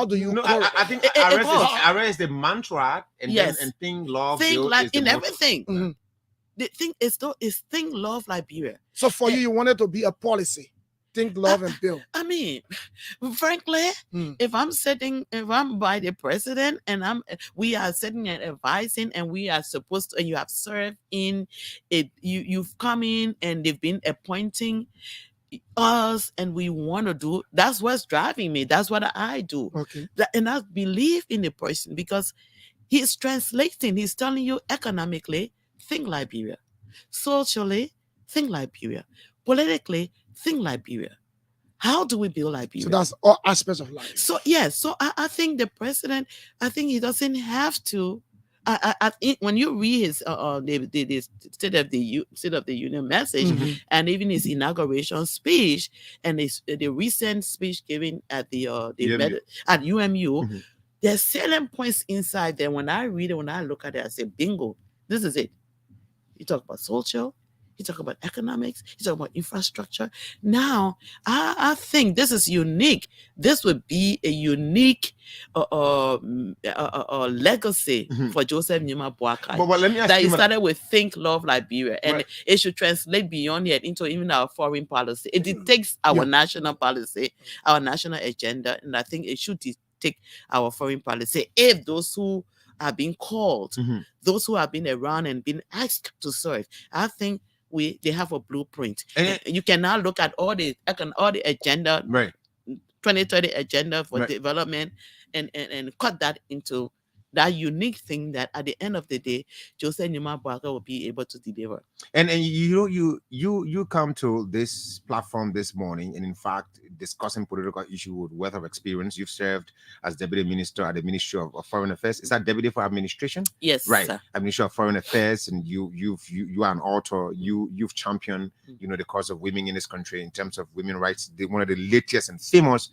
do you No, I think arrest is the mantra, and yes. then Think Love, Think Build like is the in motto. everything. The thing is Think Love Liberia. So for you wanted to be a policy. Think, love, and build. I mean, frankly, if I'm by the president and we are sitting and advising, and we are supposed to, and you have served in it, you've come in and they've been appointing us, and we want to do, that's what's driving me. That's what I do. Okay. And I believe in the person because he's translating, he's telling you economically, think Liberia. Socially, think Liberia. Politically, think Liberia. How do we build Liberia? So that's all aspects of life. So yes, so I think the president, I think he doesn't have to. I think when you read his the State of the Union message, and even his inauguration speech, and the recent speech given at at UMU, There's salient points inside there. When I read it, when I look at it, I say, bingo, this is it. You talk about social, you talk about economics, you talk about infrastructure. Now, I think this is unique. This would be a unique legacy for Joseph Numa Boakai. But let me ask that you, he started with Think, Love, Liberia, and it should translate beyond it into even our foreign policy. It dictates our national policy, our national agenda, and I think it should dictate our foreign policy. If those who are being called, those who have been around and been asked to serve, I think they have a blueprint. And you can now look at all the agenda, 2030 agenda for development, and cut that into that unique thing that at the end of the day, Joseph Numa Boakai will be able to deliver. And you come to this platform this morning, and in fact, discussing political issue with wealth of experience. You've served as deputy minister at the Ministry of Foreign Affairs. Is that deputy for administration? Yes, right. sir. Ministry of Foreign Affairs, and you are an author. You've championed the cause of women in this country in terms of women rights. One of the latest and famous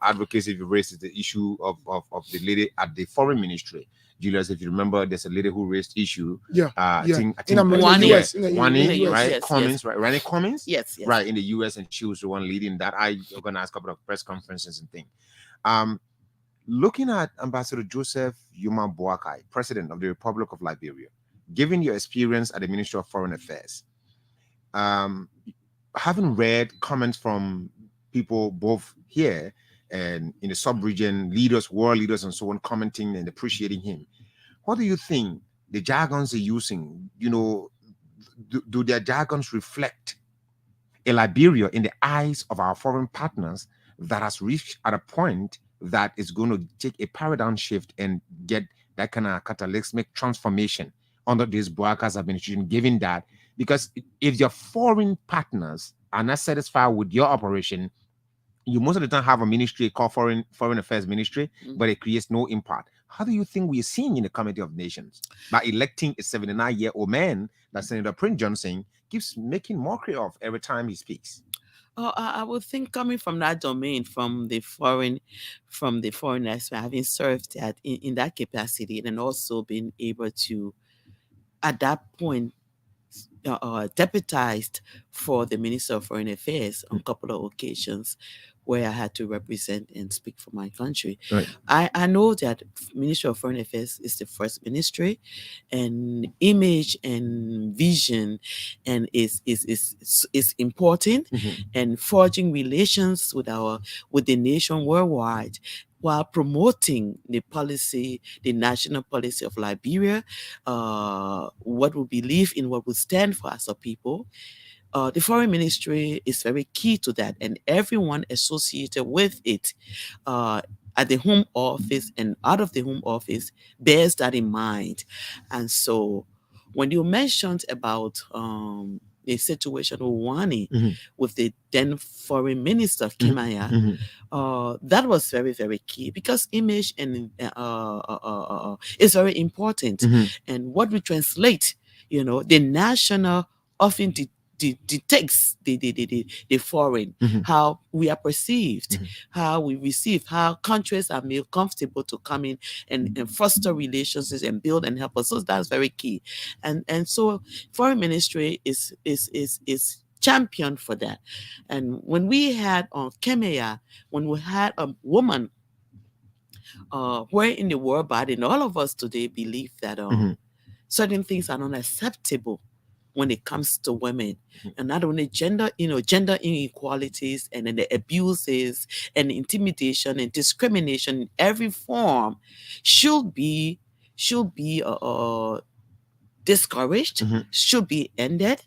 advocacy you've raised is the issue of the lady at the foreign ministry. Julius, if you remember, there's a lady who raised issue. I think in the US, right? Yes, Cummins, right? Rani Cummins? Yes, right, in the US, and she was the one leading that. I organized a couple of press conferences and things. Looking at Ambassador Joseph Numa Boakai, President of the Republic of Liberia, given your experience at the Ministry of Foreign Affairs, having read comments from people both here and in the sub-region, leaders, world leaders, and so on, commenting and appreciating him, what do you think the jargons they're using, do their jargons reflect a Liberia in the eyes of our foreign partners that has reached at a point that is going to take a paradigm shift and get that kind of catalytic transformation under this Boakai's administration, given that? Because if your foreign partners are not satisfied with your operation, you most of the time have a ministry called Foreign Affairs Ministry, but it creates no impact. How do you think we're seeing in the Committee of Nations by electing a 79-year-old man that Senator Prince Johnson keeps making mockery of every time he speaks? I would think, coming from that domain, from the foreign aspect, having served that in that capacity, and also being able to, at that point, deputized for the Minister of Foreign Affairs on a couple of occasions where I had to represent and speak for my country. Right. I know that Ministry of Foreign Affairs is the first ministry, and image and vision and is important, and forging relations with the nation worldwide, while promoting the policy, the national policy of Liberia, what we believe in, what we stand for as a people. The foreign ministry is very key to that, and everyone associated with it at the home office and out of the home office bears that in mind. And so when you mentioned about the situation with Wani, with the then foreign minister, Kimaya, that was very, very key, because image and is very important. And what we translate, the national often dictates the foreign, how we are perceived, how we receive, how countries are made comfortable to come in and foster relationships and build and help us. So that's very key. And so foreign ministry is champion for that. And when we had on Kemea, when we had a woman where in the world body, and all of us today believe that certain things are not acceptable when it comes to women, and not only gender inequalities, and then the abuses and intimidation and discrimination in every form should be discouraged, should be ended.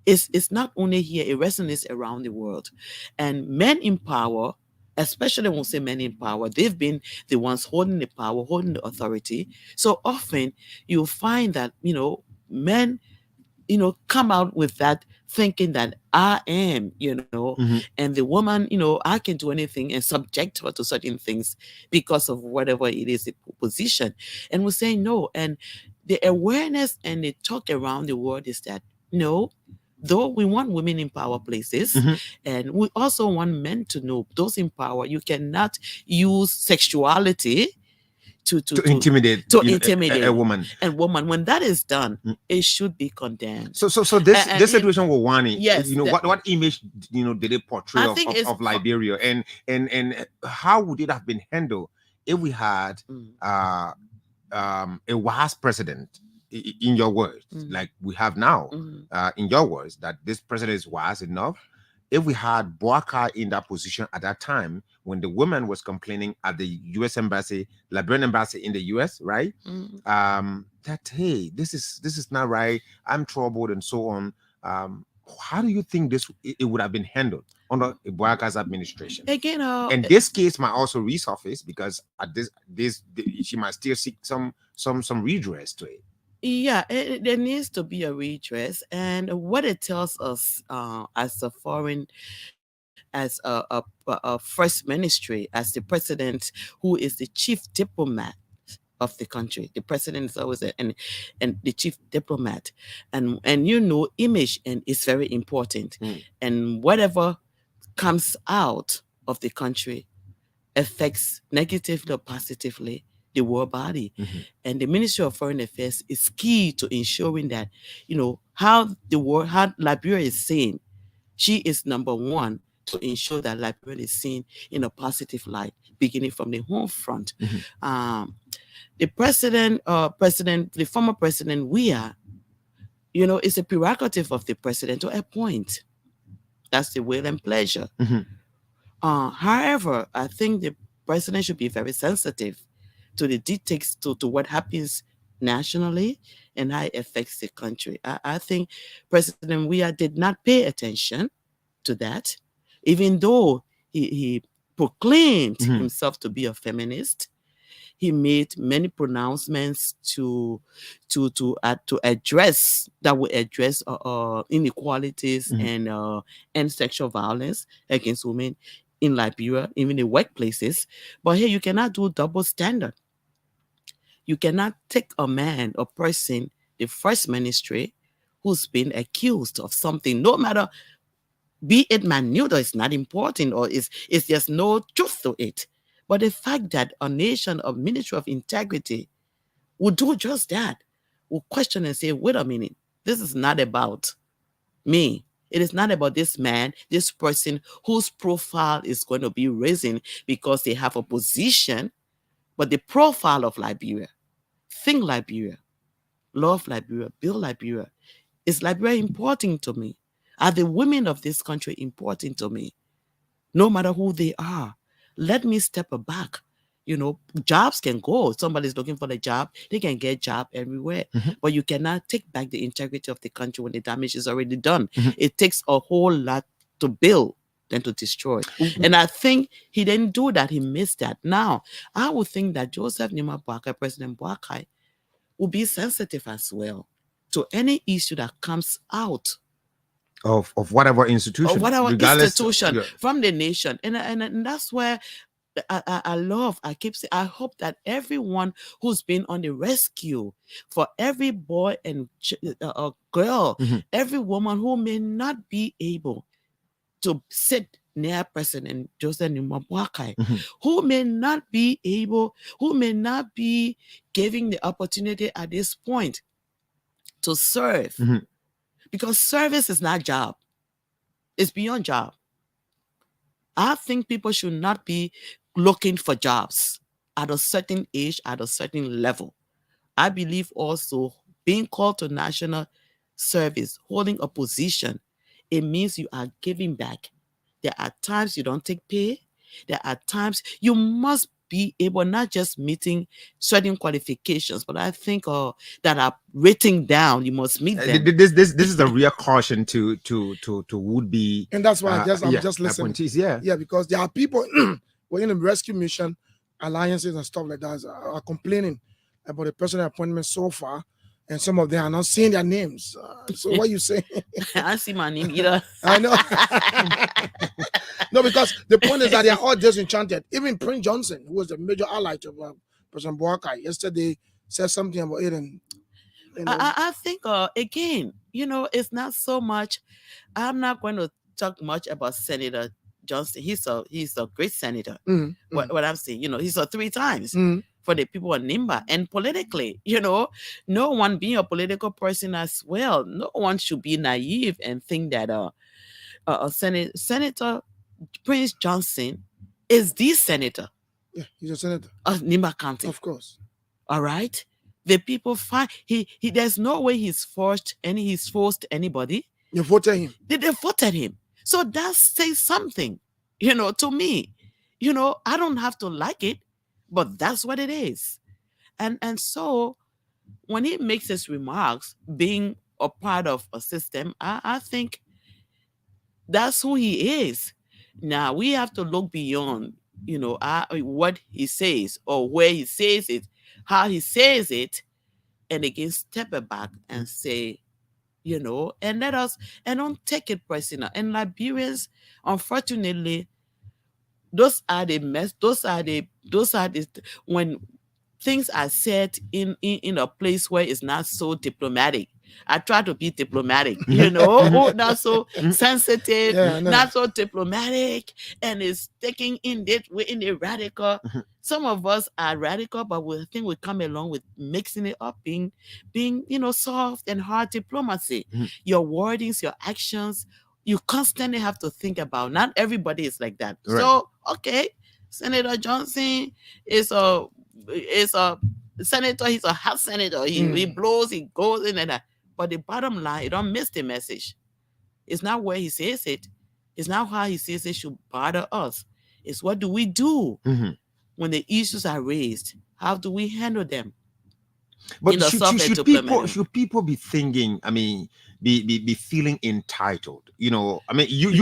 It's not only here, it resonates around the world. And men in power, especially when we say men in power, they've been the ones holding the power, holding the authority. So often you'll find that, men, come out with that thinking that I am, and the woman, I can do anything, and subject her to certain things because of whatever it is, the position. And we say no. And the awareness and the talk around the world is that, no, though we want women in power places, and we also want men to know, those in power, you cannot use sexuality to intimidate a woman. And woman, when that is done, it should be condemned. So this situation with Wani, yes, what image did it portray of Liberia, and how would it have been handled if we had a wise president, in your words, like we have now, in your words, that this president is wise enough? If we had Boakai in that position at that time, when the woman was complaining at the U.S. embassy, Liberian embassy in the U.S., right? That, hey, this is not right, I'm troubled, and so on. How do you think it would have been handled under Boakai's administration? Again, and this case might also resurface because at this she might still seek some redress to it. Yeah, there needs to be a redress, and what it tells us as a foreign, as a first ministry, as the president, who is the chief diplomat of the country. The president is always and the chief diplomat, and image and is very important, and whatever comes out of the country affects negatively or positively the world body. And the Ministry of Foreign Affairs is key to ensuring that, how Liberia is seen. She is number one to ensure that Liberia is seen in a positive light, beginning from the home front. The the former president, it's a prerogative of the president to appoint. That's the will and pleasure. However, I think the president should be very sensitive to the dictates, to what happens nationally and how it affects the country. I think President Weah did not pay attention to that, even though he proclaimed himself to be a feminist. He made many pronouncements to address inequalities and sexual violence against women in Liberia, even in workplaces. But here, you cannot do double standard. You cannot take a man or person, the first ministry, who's been accused of something, no matter, be it minute or it's not important, or it's there's no truth to it. But the fact that a nation, a ministry of integrity, would do just that, will question and say, wait a minute, this is not about me. It is not about this man, this person whose profile is going to be risen because they have a position, but the profile of Liberia, think Liberia, love Liberia, build Liberia. Is Liberia important to me? Are the women of this country important to me? No matter who they are, let me step back. Jobs can go. Somebody's looking for a job, they can get a job everywhere. But you cannot take back the integrity of the country when the damage is already done. It takes a whole lot to build than to destroy. And I think he didn't do that. He missed that. Now, I would think that Joseph Nima Boakai, President Boakai, will be sensitive as well to any issue that comes out of whatever institution, from the nation. And that's where I hope that everyone who's been on the rescue, for every boy and girl, every woman who may not be able to sit near President Joseph Nima Boakai, who may not be giving the opportunity at this point to serve, because service is not job. It's beyond job. I think people should not be looking for jobs at a certain age, at a certain level. I believe also being called to national service, holding a position, it means you are giving back. There are times you don't take pay. There are times you must be able, not just meeting certain qualifications, but I think that are written down, you must meet them. This is a real caution to would be, and that's why I'm just listening. Yeah, because there are people who in the rescue mission alliances and stuff like that are complaining about the personal appointment so far, and some of them are not seeing their names. So what you say? I see my name either. I know. No, because the point is that they are all disenchanted. Even Prince Johnson, who was the major ally to President Boakai, yesterday said something about it. And I think again, it's not so much. I'm not going to talk much about Senator Johnson. He's a great senator. What I'm saying, he's 3 times for the people of Nimba. And politically, no one being a political person as well, no one should be naive and think that Senator Prince Johnson is the senator Yeah, he's a senator. of Nimba County. Of course. All right. The people find he there's no way he's forced anybody. You voted him. They voted him. So that says something, to me. I don't have to like it, but that's what it is. And so when he makes his remarks, being a part of a system, I think that's who he is. Now we have to look beyond, what he says or where he says it, how he says it, and again step it back and say, and don't take it personal. And Liberians, unfortunately, those are when things are said in a place where it's not so diplomatic. I try to be diplomatic, not so sensitive, not so diplomatic, and it's taking in the radical. Some of us are radical, but we think we come along with mixing it up, being soft and hard diplomacy. Your wordings, your actions, you constantly have to think about. Not everybody is like that. Right. So, okay, Senator Johnson is a senator. He's a hot senator. He blows, he goes in and that. But the bottom line, you don't miss the message. It's not where he says it. It's not how he says it should bother us. It's what do we do when the issues are raised? How do we handle them? But should people be thinking, be feeling entitled? You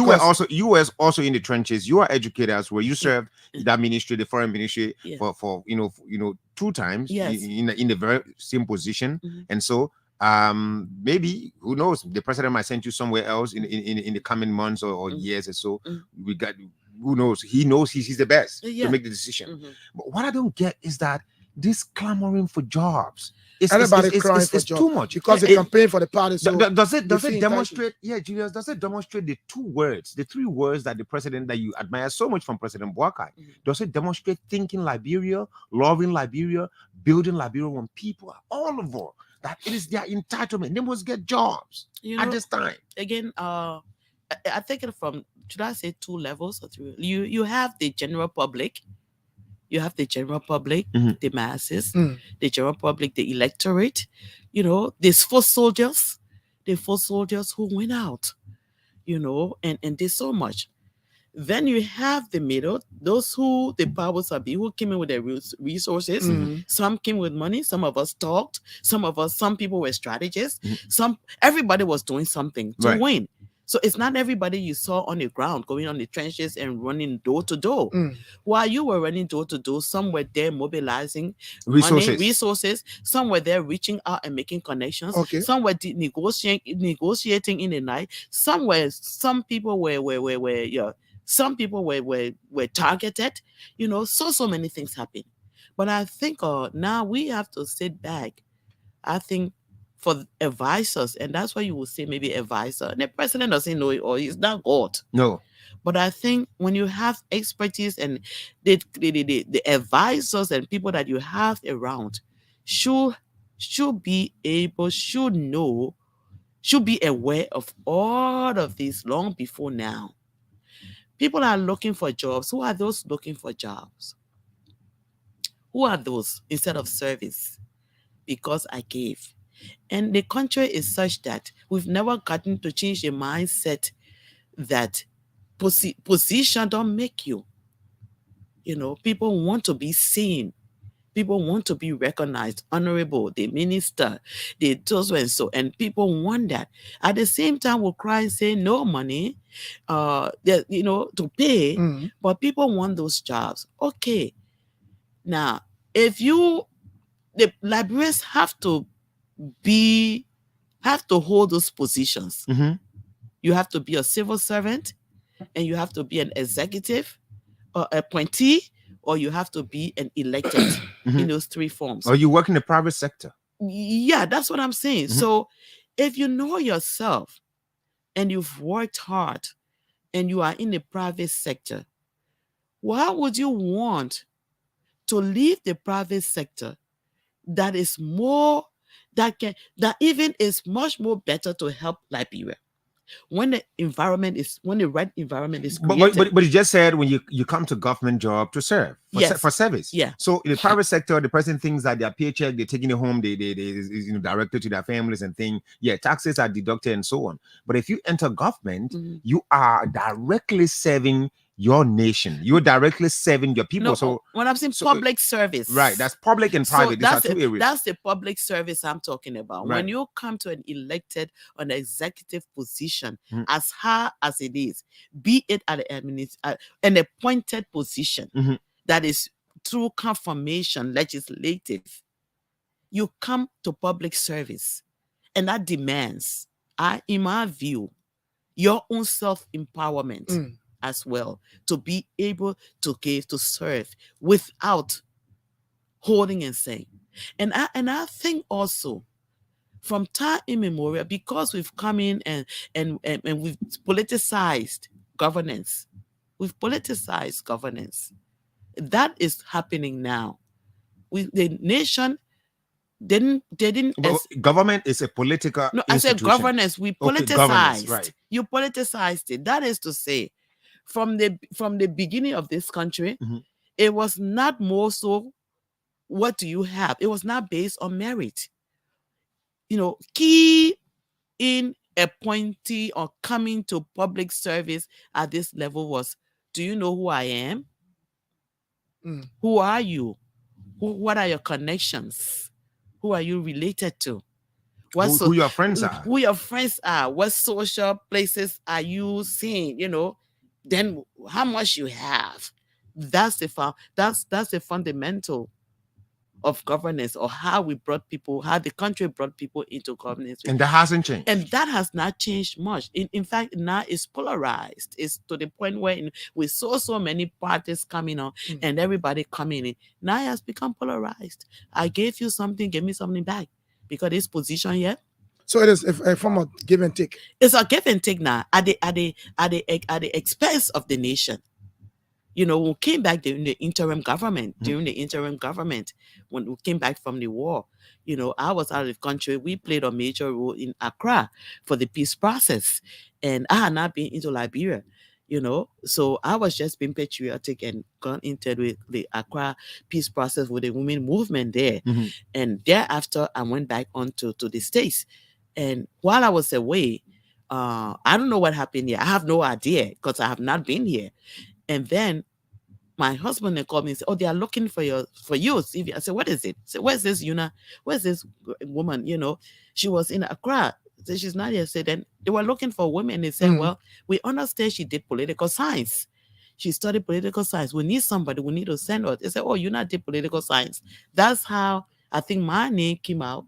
were also in the trenches. You are educated as well. You served that ministry, the foreign ministry, for 2 times in the very same position. And so maybe, who knows, the president might send you somewhere else in the coming months or years or so. We got, who knows, he knows he's the best to make the decision. But what I don't get is that this clamoring for jobs, everybody crying for jobs too much because they campaign for the party. So does it demonstrate? Yeah, Julius, does it demonstrate the 3 words that the president that you admire so much from President Boakai? Does it demonstrate thinking Liberia, loving Liberia, building Liberia when people are all over that it is their entitlement? They must get jobs at this time. Again, I take it from, should I say 2 levels or 3? You have the general public. You have the general public, the masses, the general public, the electorate, these foot soldiers who went out, and did so much. Then you have the middle, those who the powers that be, who came in with their resources. Some came with money. Some of us talked. Some people were strategists. Everybody was doing something to win. So it's not everybody you saw on the ground going on the trenches and running door to door. While you were running door to door, some were there mobilizing resources. Some were there reaching out and making connections. Some were negotiating in the night. Some people were targeted. So many things happen. But I think now we have to sit back. I think for advisors, and that's why you will say maybe advisor. And the president doesn't know it, or he's not God. No. But I think when you have expertise and the advisors and people that you have around should be able, should know, should be aware of all of this long before now. People are looking for jobs. Who are those looking for jobs? Who are those instead of service? Because I gave. And the country is such that we've never gotten to change the mindset that position don't make you. People want to be seen. People want to be recognized, honorable, the minister, the so and so, and people want that. At the same time, we'll cry and say no money, to pay, but people want those jobs. Okay. Now, the Liberians have to hold those positions. You have to be a civil servant, and you have to be an executive or appointee, or you have to be an elected in those 3 forms. Or you work in the private sector. Yeah, that's what I'm saying. So if you know yourself and you've worked hard and you are in the private sector, why would you want to leave the private sector that is more, that even is much more better to help Liberia. When the right environment is created. But you just said when you come to government job to serve for service. Yeah. So in the private sector, the person thinks that their paycheck, they're taking it home, they directed to their families and thing. Yeah, taxes are deducted and so on. But if you enter government, you are directly serving your nation. You're directly serving your people. No, so when I'm saying public service, right? That's public and private. These are two areas. That's the public service I'm talking about. Right. When you come to an elected or an executive position, as high as it is, be it at an appointed position that is through confirmation, legislative, you come to public service, and that demands, in my view, your own self-empowerment as well, to be able to serve without holding and saying. And I think also from time immemorial, because we've come in and we've politicized governance. That is happening now. The nation government is a political no, I said governance. We politicized. Governance, right. You politicized it. That is to say, from the beginning of this country, it was not more so, what do you have? It was not based on merit. Key in appointee or coming to public service at this level was, do you know who I am? Who are you? What are your connections? Who are you related to? Who your friends are? Who your friends are? What social places are you seeing? Then how much you have. That's the fundamental of governance, or how the country brought people into governance. And that hasn't changed. And that has not changed much. In fact, now it's polarized. It's to the point where we saw so many parties coming on and everybody coming in. Now it has become polarized. I gave you something, give me something back. Because this position here. So it is a form of give and take. It's a give and take now at the expense of the nation. When we came back during the interim government, when we came back from the war, I was out of the country. We played a major role in Accra for the peace process. And I had not been into Liberia, So I was just being patriotic and gone into the Accra peace process with the women movement there. And thereafter, I went back on to the States. And while I was away, I don't know what happened here. I have no idea because I have not been here. And then my husband called me and said, "Oh, they are looking for you, CV." I said, "What is it?" I said, "Where's this Yuna? Where's this woman? She was in Accra." I said, "She's not here." I said, "Then they were looking for women." They said, "Well, we understand she did political science. She studied political science. We need somebody. We need to send her." They said, "Oh, Yuna did political science." That's how I think my name came out.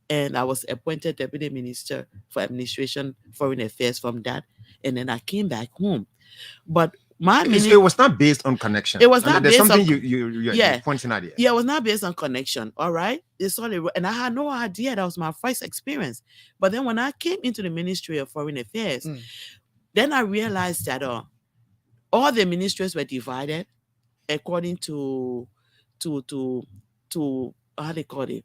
And I was appointed Deputy Minister for Administration, Foreign Affairs from that. And then I came back home. But it was not based on connection. It was not based on something you're pointing at here. Yeah, it was not based on connection. All right. And I had no idea. That was my first experience. But then when I came into the Ministry of Foreign Affairs, then I realized that all the ministries were divided according to how they call it.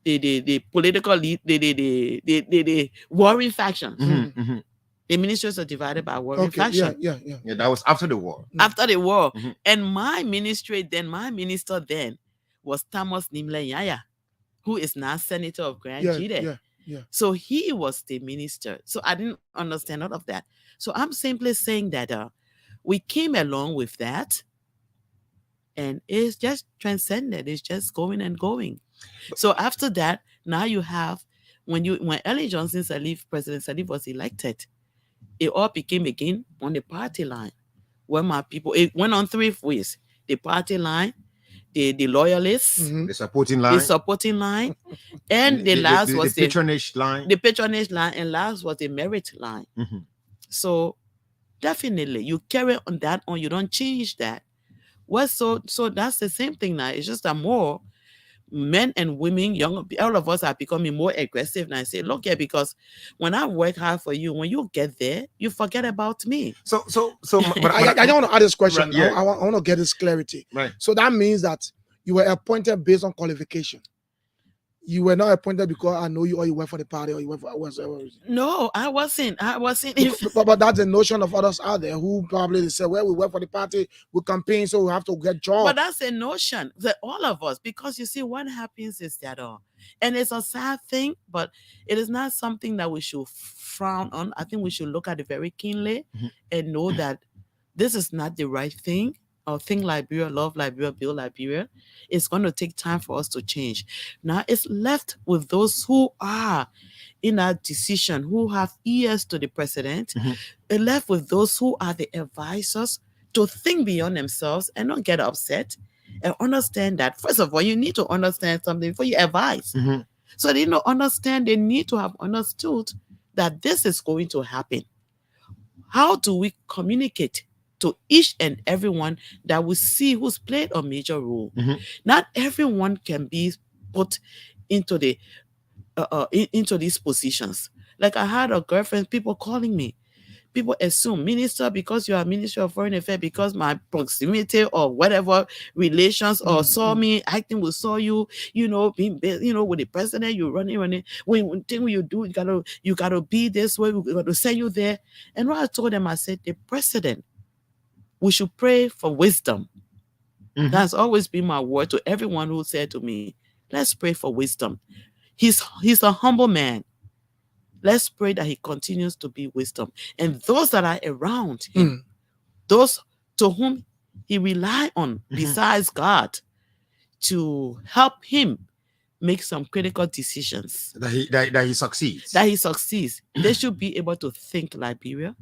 The political lead, the warring factions. The ministries are divided by warring faction. Yeah. That was after the war. After the war. And my minister then was Thomas Nimle Yaya, who is now Senator of Grand Jide. Yeah. So he was the minister. So I didn't understand all of that. So I'm simply saying that we came along with that. And it's just transcended. It's just going and going. So after that, now you have, when Ellen Johnson Sirleaf, President Sirleaf was elected, it all became again on the party line. When my people, it went on three ways: the party line, the loyalists, the supporting line, and the last was the patronage line. The patronage line, and last was the merit line. So definitely, you carry on that on. You don't change that. So that's the same thing now. It's just that more men and women, all of us are becoming more aggressive. And I say, look here, because when I work hard for you, when you get there, you forget about me. But I don't want to add this question. I want to get this clarity. Right. So that means that You were appointed based on qualification. You were not appointed because I know you or you work for the party or you work for whatever. No, I wasn't. But that's the notion of others out there who probably say, well, we work for the party, we campaign, so we have to get jobs. But that's a notion that all of us, because you see, what happens is that, and it's a sad thing, but it is not something that we should frown on. I think we should look at it very keenly and know that this is not the right thing. Or think Liberia, love Liberia, build Liberia. It's going to take time for us to change. Now it's left with those who are in that decision, who have ears to the president. It's left with those who are the advisors to think beyond themselves and not get upset and understand that, first of all, you need to understand something before you advise. So they don't understand, they need to have understood that this is going to happen. How do we communicate to each and everyone that we see who's played a major role? Not everyone can be put into the into these positions. Like I had a girlfriend, people calling me. People assume minister because you are Minister of Foreign Affairs, because my proximity or whatever relations or saw me acting with saw you, being with the president, you running. When you do, you gotta be this way. We got to send you there. And what I told them, I said, the president, we should pray for wisdom. That's always been my word to everyone who said to me, let's pray for wisdom. He's a humble man. Let's pray that he continues to be wisdom. And those that are around him, those to whom he rely on besides God, to help him make some critical decisions. That he succeeds. That he succeeds. They should be able to think Liberia,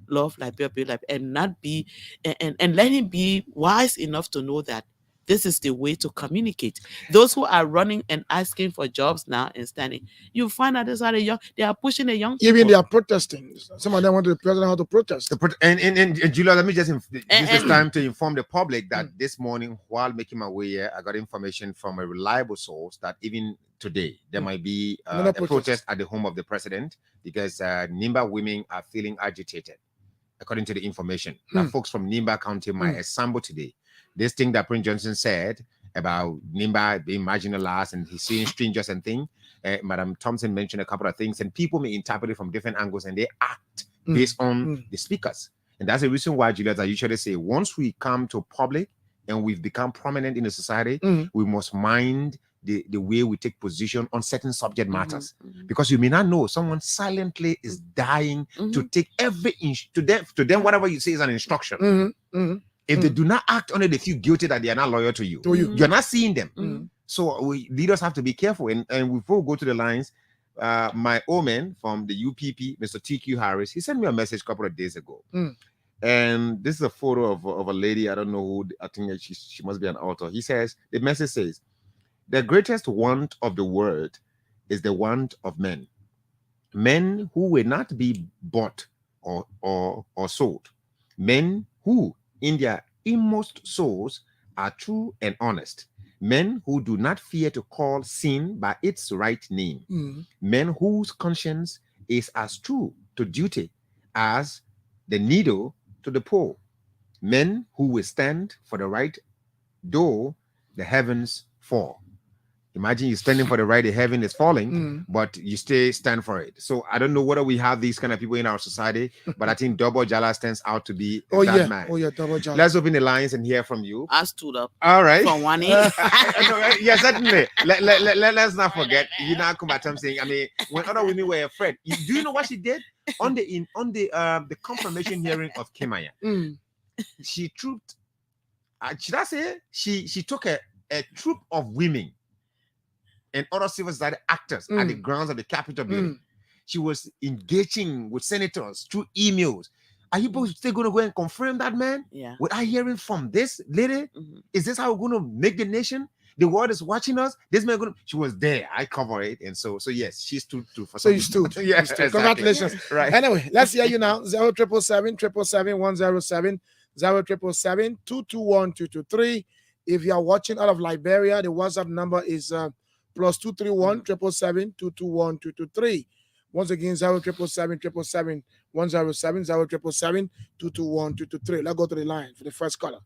love Liberia, build Liberia, and not be and let him be wise enough to know that this is the way to communicate. Those who are running and asking for jobs now and standing, you find out these are they are pushing the young people. Even they are protesting. Some of them want the president how to protest. And Julia, let me just use this time to inform the public that this morning, while making my way here, I got information from a reliable source that even today there might be a protest at the home of the president because Nimba women are feeling agitated, according to the information. That folks from Nimba County might assemble today. This thing that Prince Johnson said about Nimba being marginalized and he's seeing strangers and things, Madam Thompson mentioned a couple of things, and people may interpret it from different angles and they act based on the speakers. And that's the reason why, Juliet, I usually say, once we come to public and we've become prominent in the society, we must mind the way we take position on certain subject matters. Because you may not know, someone silently is dying to take every inch to them, whatever you say is an instruction. If they do not act on it, they feel guilty that they are not loyal to you. You're not seeing them. So leaders have to be careful. And before we go to the lines, my old man from the UPP, Mr. TQ Harris, he sent me a message a couple of days ago. And this is a photo of a lady. I don't know who. I think she must be an author. He says, the message says, the greatest want of the world is the want of men. Men who will not be bought or sold. Men who in their inmost souls are true and honest. Men who do not fear to call sin by its right name. Men whose conscience is as true to duty as the needle to the pole. Men who will stand for the right though the heavens fall. Imagine you standing for the right, the heaven is falling, but you stand for it. So I don't know whether we have these kind of people in our society, but I think Double Jala stands out to be that man. Double Jala. Let's open the lines and hear from you. I stood up. All right. For one yeah, certainly. Let's not forget. You now come back to saying, I mean, when other women were afraid, do you know what she did on the confirmation hearing of Kimaya? She trooped. Should I say she took a troop of women and other civil society actors at the grounds of the Capitol building. She was engaging with senators through emails. Are you both still going to go and confirm that, man? Yeah. Without hearing from this lady? Is this how we're going to make the nation? The world is watching us. This man going to... She was there. I cover it. And so yes, she stood for so you stood. Yeah, exactly. Congratulations. Right. Anyway, let's hear you now. 0777-777-107, 0777-221-223. If you are watching out of Liberia, the WhatsApp number is +231-777-221-223. Once again, 0777-777-107, 0777-221-223. Let's go to the line for the first caller.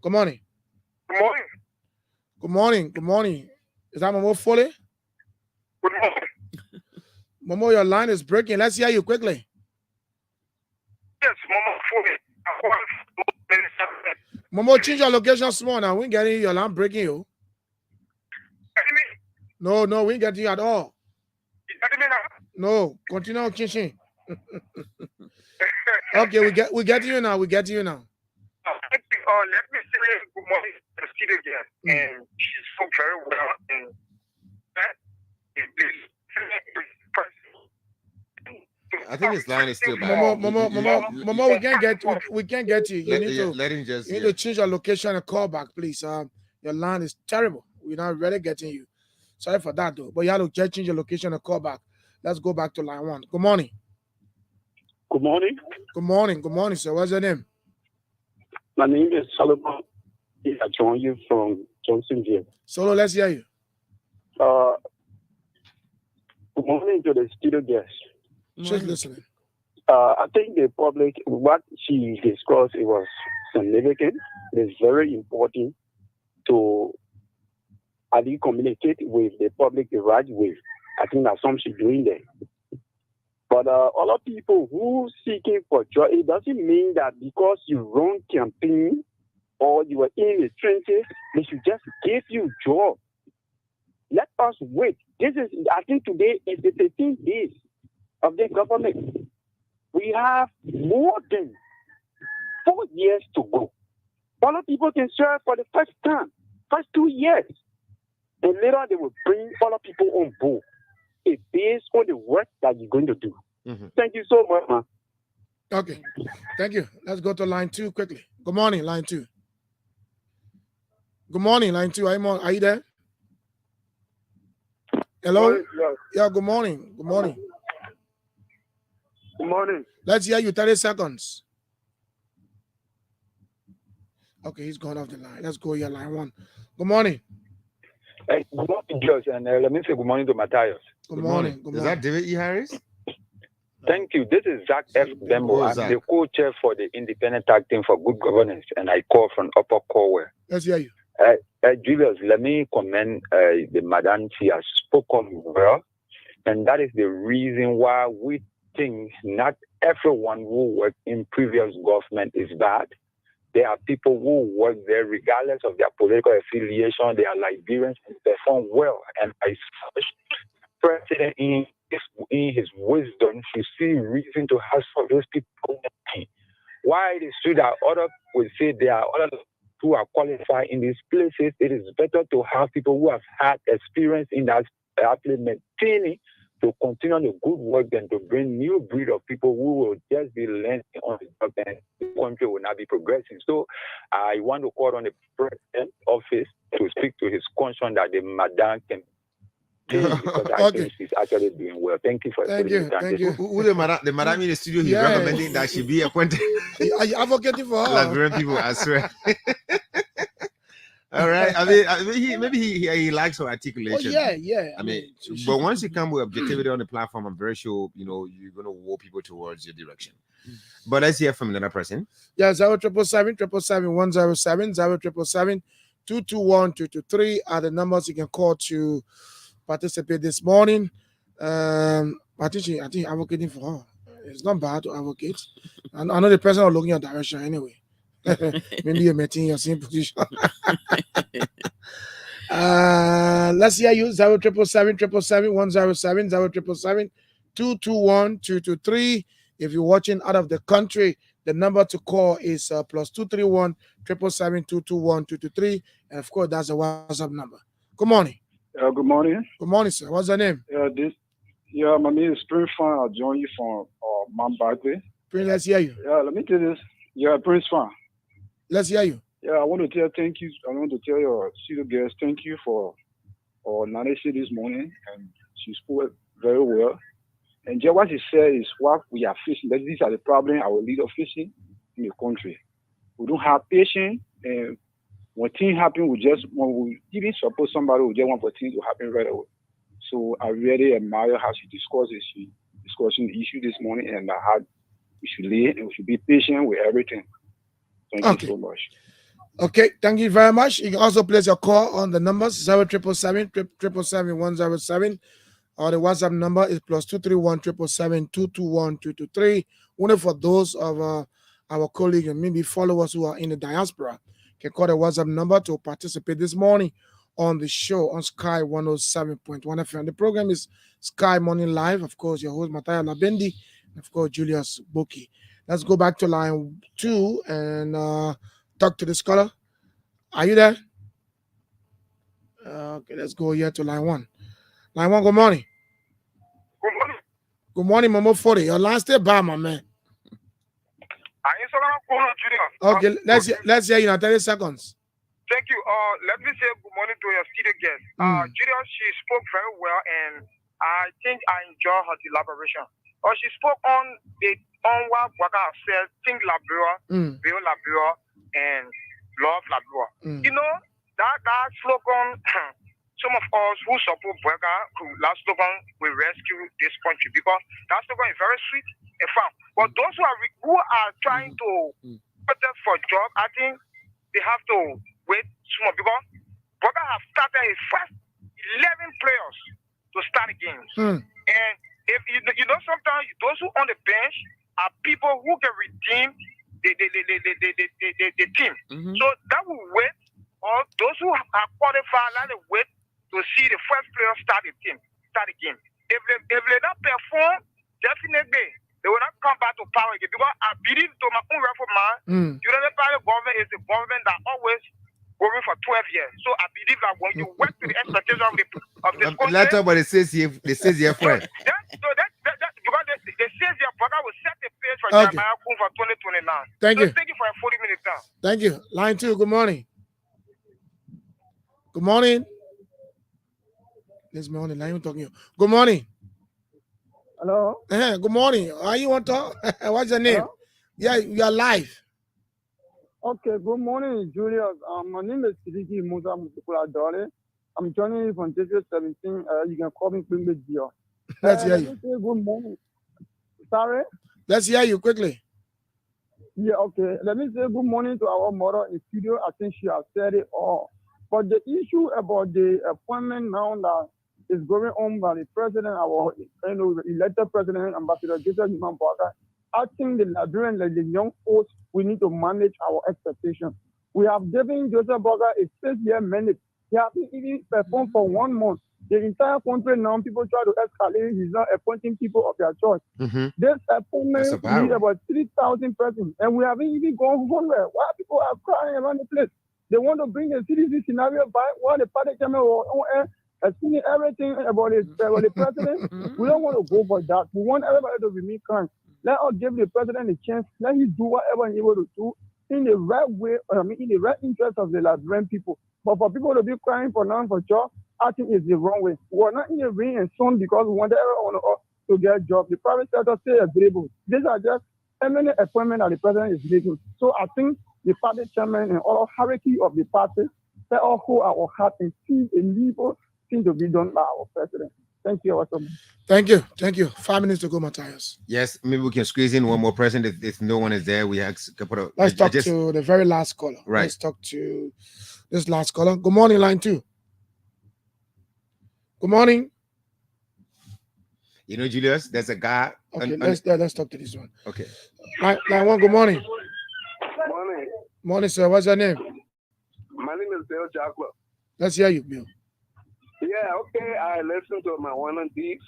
Good morning. Good morning. Good morning. Good morning. Is that Momo Foley? Good morning. Momo, your line is breaking. Let's hear you quickly. Yes, Momo Foley. Momo, change your location small now. We ain't getting your line breaking you. No, we ain't getting you at all. No, continue changing. Okay, we get you now. We get you now. Let me say good morning to the studio again. And she spoke very well. And that I think his line is still bad. Momo, we can't get you. You need to let him just. You need to change your location and call back, please. Your line is terrible. We're not really getting you. Sorry for that, though. But you have to just change your location and call back. Let's go back to line 1. Good morning. Good morning. Good morning. Good morning, sir. What's your name? My name is Solomon. I join you from Johnsonville. Solo, let's hear you. Good morning to the studio guests. Just listening. I think the public, what she discussed, it was significant. It's very important to communicate with the public the right way. I think that's something she's doing there. But a lot of people who seeking for job, it doesn't mean that because you run campaign or you are in the trenches, they should just give you job. Let us wait. I think today is the 13th days of the government. We have more than 4 years to go. A lot of people can serve for the first 2 years. And later they will bring a lot of people on board. It's based on the work that you're going to do. Thank you so much, man. Okay. Thank you. Let's go to line 2 quickly. Good morning, line 2. Good morning, line 2. Are you there? Hello? Yeah, good morning. Good morning. Good morning. Let's hear you 30 seconds. Okay, he's gone off the line. Let's go here, line 1. Good morning. Hey, good morning, George, and let me say good morning to Matthias. Good morning. Is that David E. Harris? Thank you. This is Zach F. Dembo. I'm the co-chair for the Independent Tag Team for Good Governance, and I call from Upper Corwell. Let's hear you. Julius, let me commend the madam. She has spoken well, and that is the reason why we think not everyone who worked in previous government is bad. There are people who work there regardless of their political affiliation. They are Liberians and perform well. And I such president in his wisdom should see reason to ask for those people. Why it is true that others will say there are others who are qualified in these places, it is better to have people who have had experience in that implementing to continue the good work than to bring new breed of people who will just be learning on the job and the country will not be progressing. So I want to call on the president's office to speak to his concern that the madam can because I think she's actually doing well. Thank you for Thank you. Who the madam in the studio? He's recommending that she be appointed. Are you advocating for her? Liberian people, I swear. All right. I mean, maybe he likes her articulation. Oh, yeah. I mean, but once you come with objectivity on the platform, I'm very sure you're going to woo people towards your direction. But let's hear from another person. Yeah, 0777-107, 0777-221-223 are the numbers you can call to participate this morning. I think advocating for her. It's not bad to advocate. I know the person are looking at direction anyway. Maybe you're meeting your same position. Let's hear you 0777-107, 221-223. If you're watching out of the country, the number to call is +231 777-221-223, and of course that's the WhatsApp number. Good morning. Good morning. Good morning, sir. What's your name? My name is Prince Fan. I join you from Mount Barkley. Prince, let's hear you. Let me tell you this. Prince Fan. Let's hear you. I want to tell thank you. I want to tell your studio guests thank you for narration this morning, and she spoke very well. And just what she said is what we are facing. These are the problems our leaders are facing in the country. We don't have patience, and when things happen, when we even support somebody, we just want for things to happen right away. So I really admire how she discussing the issue this morning, and how we should live and we should be patient with everything. Thank you so much. Okay, thank you very much. You can also place your call on the numbers 0777-777-107, or the WhatsApp number is +231 777-221-223. Only for those of our colleagues and maybe followers who are in the diaspora can call the WhatsApp number to participate this morning on the show on Sky 107.1 FM. The program is Sky Morning Live. Of course, your host Mataya Labendi, and of course Julius Boki. Let's go back to line 2 and talk to the scholar. Are you there? Okay, let's go here to line 1. Line 1, good morning. Good morning. Good morning, Momo 40. Your last day bad, my man. Okay, let's hear you in 30 seconds. Thank you. Let me say good morning to your studio guest. Julius, she spoke very well, and I think I enjoy her elaboration. She spoke on what Waka said, think labor, build labor, and love labor. You know, that slogan, some of us who support Waka, that slogan will rescue this country, because that slogan is very sweet and fun. But those who are trying to protest for job, I think they have to wait small, because Waka have started his first 11 players to start games. And if you know, sometimes those who on the bench are people who can redeem the team. So that will wait, or those who are qualified, let them wait to see the first player start the game. If they don't perform, definitely they will not come back to power again. Because I believe, to my own reform, you know, the government is the government that always going for 12 years. So I believe that when you work to the expectation of the country, let's talk about the 6 year friend. Because the 6 year program will set the pace for Jeremiah for 2029. Thank you. Thank you for a 40-minute time. Thank you. Line 2, good morning. Good morning. This morning, line you talking. Good morning. Hello. Good morning. Are you want to talk? What's your name? Hello? Yeah, you are live. Okay, good morning, Julius. My name is Sidiki Musa Mutukula Dole. I'm joining you from District 17. You can call me Quimby Gio. Let's hear Let you. me say good morning. Sorry? Let's hear you quickly. Yeah, okay. Let me say good morning to our mother in studio. I think she has said it all. But the issue about the appointment now that is going on by the president, our elected president, Ambassador Joseph Human Parker, I think the Liberian, the young folks, we need to manage our expectations. We have given Joseph Parker a 6-year mandate. He hasn't even performed for 1 month. The entire country now, people try to escalate. He's not appointing people of their choice. This appointment needs about 3,000 persons, and we haven't even gone 100. Why people are crying around the place? They want to bring a CDC scenario back while the party chairman was explaining everything about the president. We don't want to go for that. We want everybody to remain calm. Let us give the president a chance. Let him do whatever he's able to do in the right way, in the right interest of the Liberian people. But for people to be crying for now for job, I think it's the wrong way. We're not in the rain and sun because we want everyone to get a job. The private sector stay available. These are just eminent appointments that the president is making. So I think the party chairman and all hierarchy of the party, let us hold our heart and see a legal thing to be done by our president. Thank you. Thank you. 5 minutes to go, Matthias. Yes, maybe we can squeeze in one more person if no one is there. We have a couple of. Let's talk to the very last caller. Right. Let's talk to this last caller. Good morning, line 2. Good morning. You know, Julius, there's a guy. Okay, let's talk to this one. Okay. Line 1. Good morning. Morning. Morning, sir. What's your name? My name is Bill Jackler. Let's hear you, Bill. Yeah, okay. I listened to Mawana Deeks.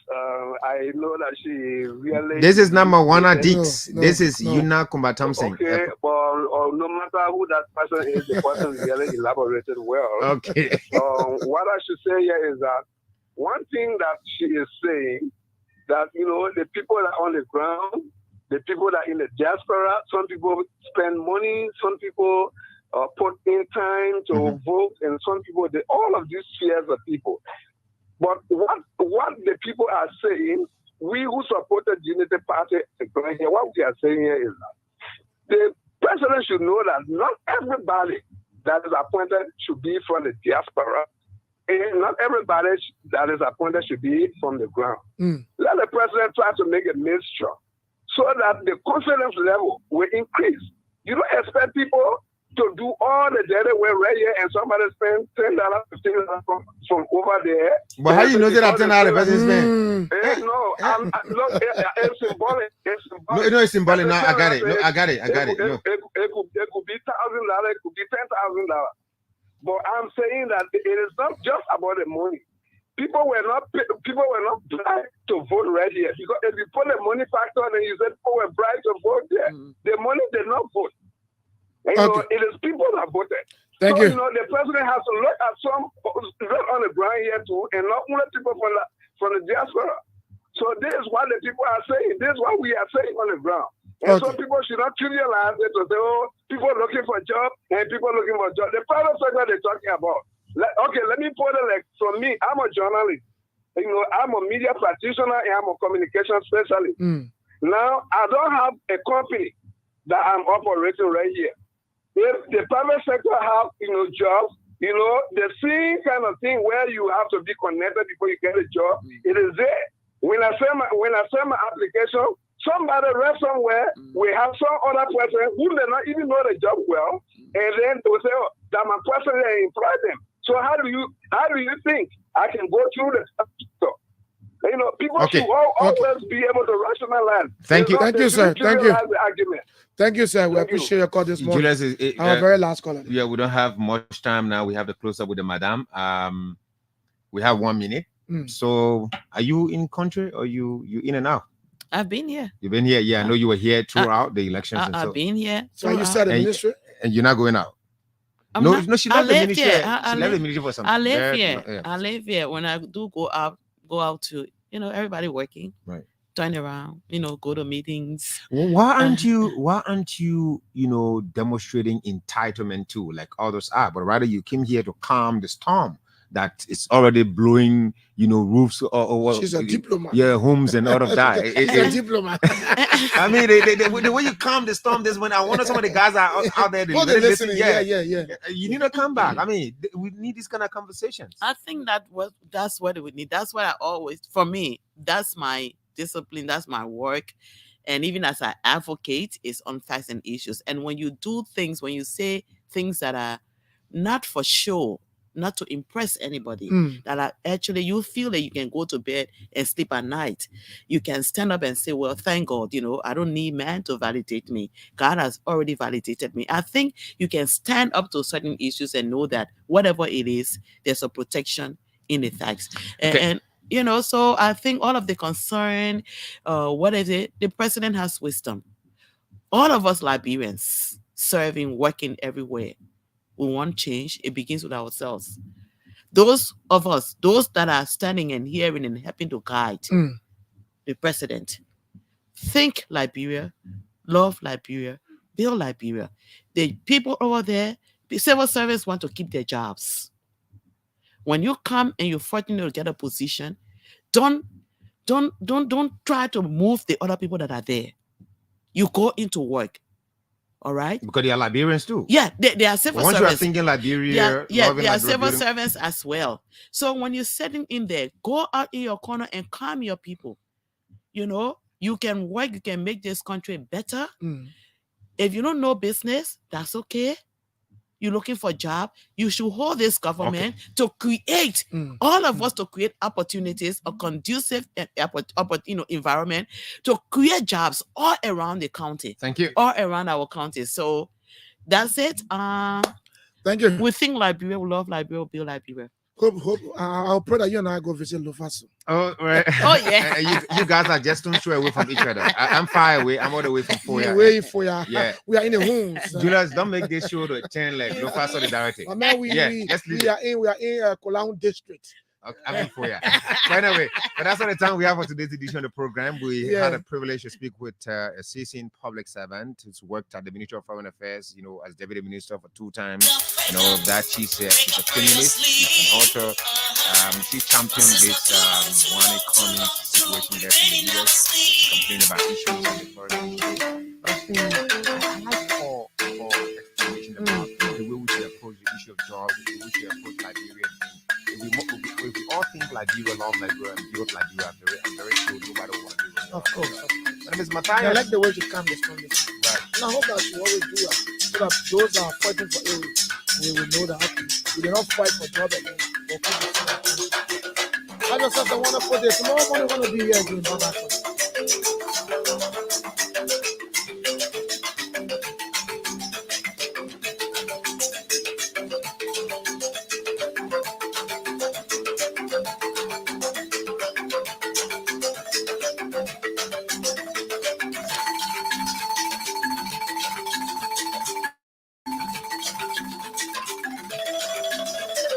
I know that she really. This is not Mawana Deeks. This is Yuna Kumbatamsing. Okay, but no matter who that person is, the person really elaborated well. Okay. What I should say here is that one thing that she is saying, that, you know, the people that are on the ground, the people that are in the diaspora, some people spend money, some people put in time to vote, and some people, all of these spheres of people. But what the people are saying, we who supported the Unity Party, what we are saying here is that the president should know that not everybody that is appointed should be from the diaspora, and not everybody that is appointed should be from the ground. Let the president try to make a mixture so that the confidence level will increase. You don't expect people to do all the dirty work right here, and somebody spend $10, $15 from over there. But how you know that $10 the person spend? No, look, it's symbolic. It's symbolic. No, it's symbolic. No, I got it. No, I got it. It could be $1,000. It could be $10,000. But I'm saying that it is not just about the money. People were not bribed to vote right here, because if you put the money factor and you said people were bribed to vote there, the money did not vote. And, you know, it is people that voted. Thank so, you. You know, the president has to look at some look on the ground here too, and not only people from the diaspora. So this is what the people are saying. This is what we are saying on the ground. And so people should not trivialize it to say, oh, people are looking for a job and people are looking for a job. The private sector they're talking about. Let me put it like, from me, I'm a journalist. You know, I'm a media practitioner and I'm a communication specialist. Now, I don't have a company that I'm operating right here. If the private sector have, you know, jobs, you know, the same kind of thing where you have to be connected before you get a job, it is there. When I send my application, somebody read somewhere, we have some other person who may not even know the job well, and then they will say, oh, that my person employ them. So how do you think I can go through the sector? You know, people should always be able to rationalize. Thank you, sir. Thank you. The argument. Thank you, sir. We appreciate your call this morning. Julius, our very last caller. Yeah, we don't have much time now. We have to close up with the madam. We have 1 minute. So, are you in country or you in and out? I've been here. You've been here. Yeah, I know you were here throughout the elections. I've been here. So you started the ministry, and you're not going out. No, she left the ministry. She left the ministry for something. I live here. Yeah. I live here. When I do go out to, you know, everybody working. Right. Turn around, you know, go to meetings. Well, why aren't you, you know, demonstrating entitlement too, like others are, but rather you came here to calm the storm that is already blowing, you know, roofs or she's a diplomat. Yeah, homes and all of that. She's a diplomat. I mean, the way you calm the storm, this when I wonder some of the guys are out there. They're listening. Yeah. You need to come back. I mean, we need these kind of conversations. I think that's what we need. That's what I always, for me, that's my discipline, that's my work. And even as I advocate, is on facts and issues. And when you do things, when you say things that are not for show, not to impress anybody, that are actually, you feel that you can go to bed and sleep at night. You can stand up and say, well, thank God, you know, I don't need man to validate me. God has already validated me. I think you can stand up to certain issues and know that whatever it is, there's a protection in the facts. And you know, so I think all of the concern, what is it? The president has wisdom. All of us Liberians serving, working everywhere, we want change. It begins with ourselves. Those of us, those that are standing and hearing and helping to guide the president, think Liberia, love Liberia, build Liberia. The people over there, the civil service want to keep their jobs. When you come and you're fortunate to get a position, don't try to move the other people that are there. You go into work. All right. Because they are Liberians too. Yeah, they are civil servants. Once you are thinking Liberia, they are civil servants as well. So when you're sitting in there, go out in your corner and calm your people. You know, you can work, you can make this country better. If you don't know business, that's okay. You're looking for a job, you should hold this government to create, all of us to create opportunities, a conducive environment to create jobs all around the county. Thank you. All around our county. So that's it. Thank you. We think Liberia, we love Liberia, we build Liberia. Hope I'll pray that you and I go visit Lufaso. Oh, right. Oh, yeah. you guys are just too far away from each other. I'm far away. I'm all the way from Foya. Yeah. We are in the homes. Julius, don't make this show to turn like Lufaso solidarity. Man, we are in Kolaun district. Okay, I'm in Foya. So anyway, but that's all the time we have for today's edition of the program. We had a privilege to speak with a seasoned public servant who's worked at the Ministry of Foreign Affairs, you know, as Deputy Minister for 2 times and all of that. She's a feminist, she's an author. She championed this one economic situation there in the US, complaining about issues in the foreign industry. I like for explanation about the way we should approach the issue of jobs, the way we should approach Liberia. If we all think Liberia, love Liberia, and build Liberia, I'm very sure nobody will want to do it. Of course. My name is Matthias. I like the way you come this conversation. Right. And I hope that you always do that. So those are fighting for aid, we will know that we did not fight for job again. Have yourself a wonderful day. Tomorrow morning, we're going to be here again. Bye-bye.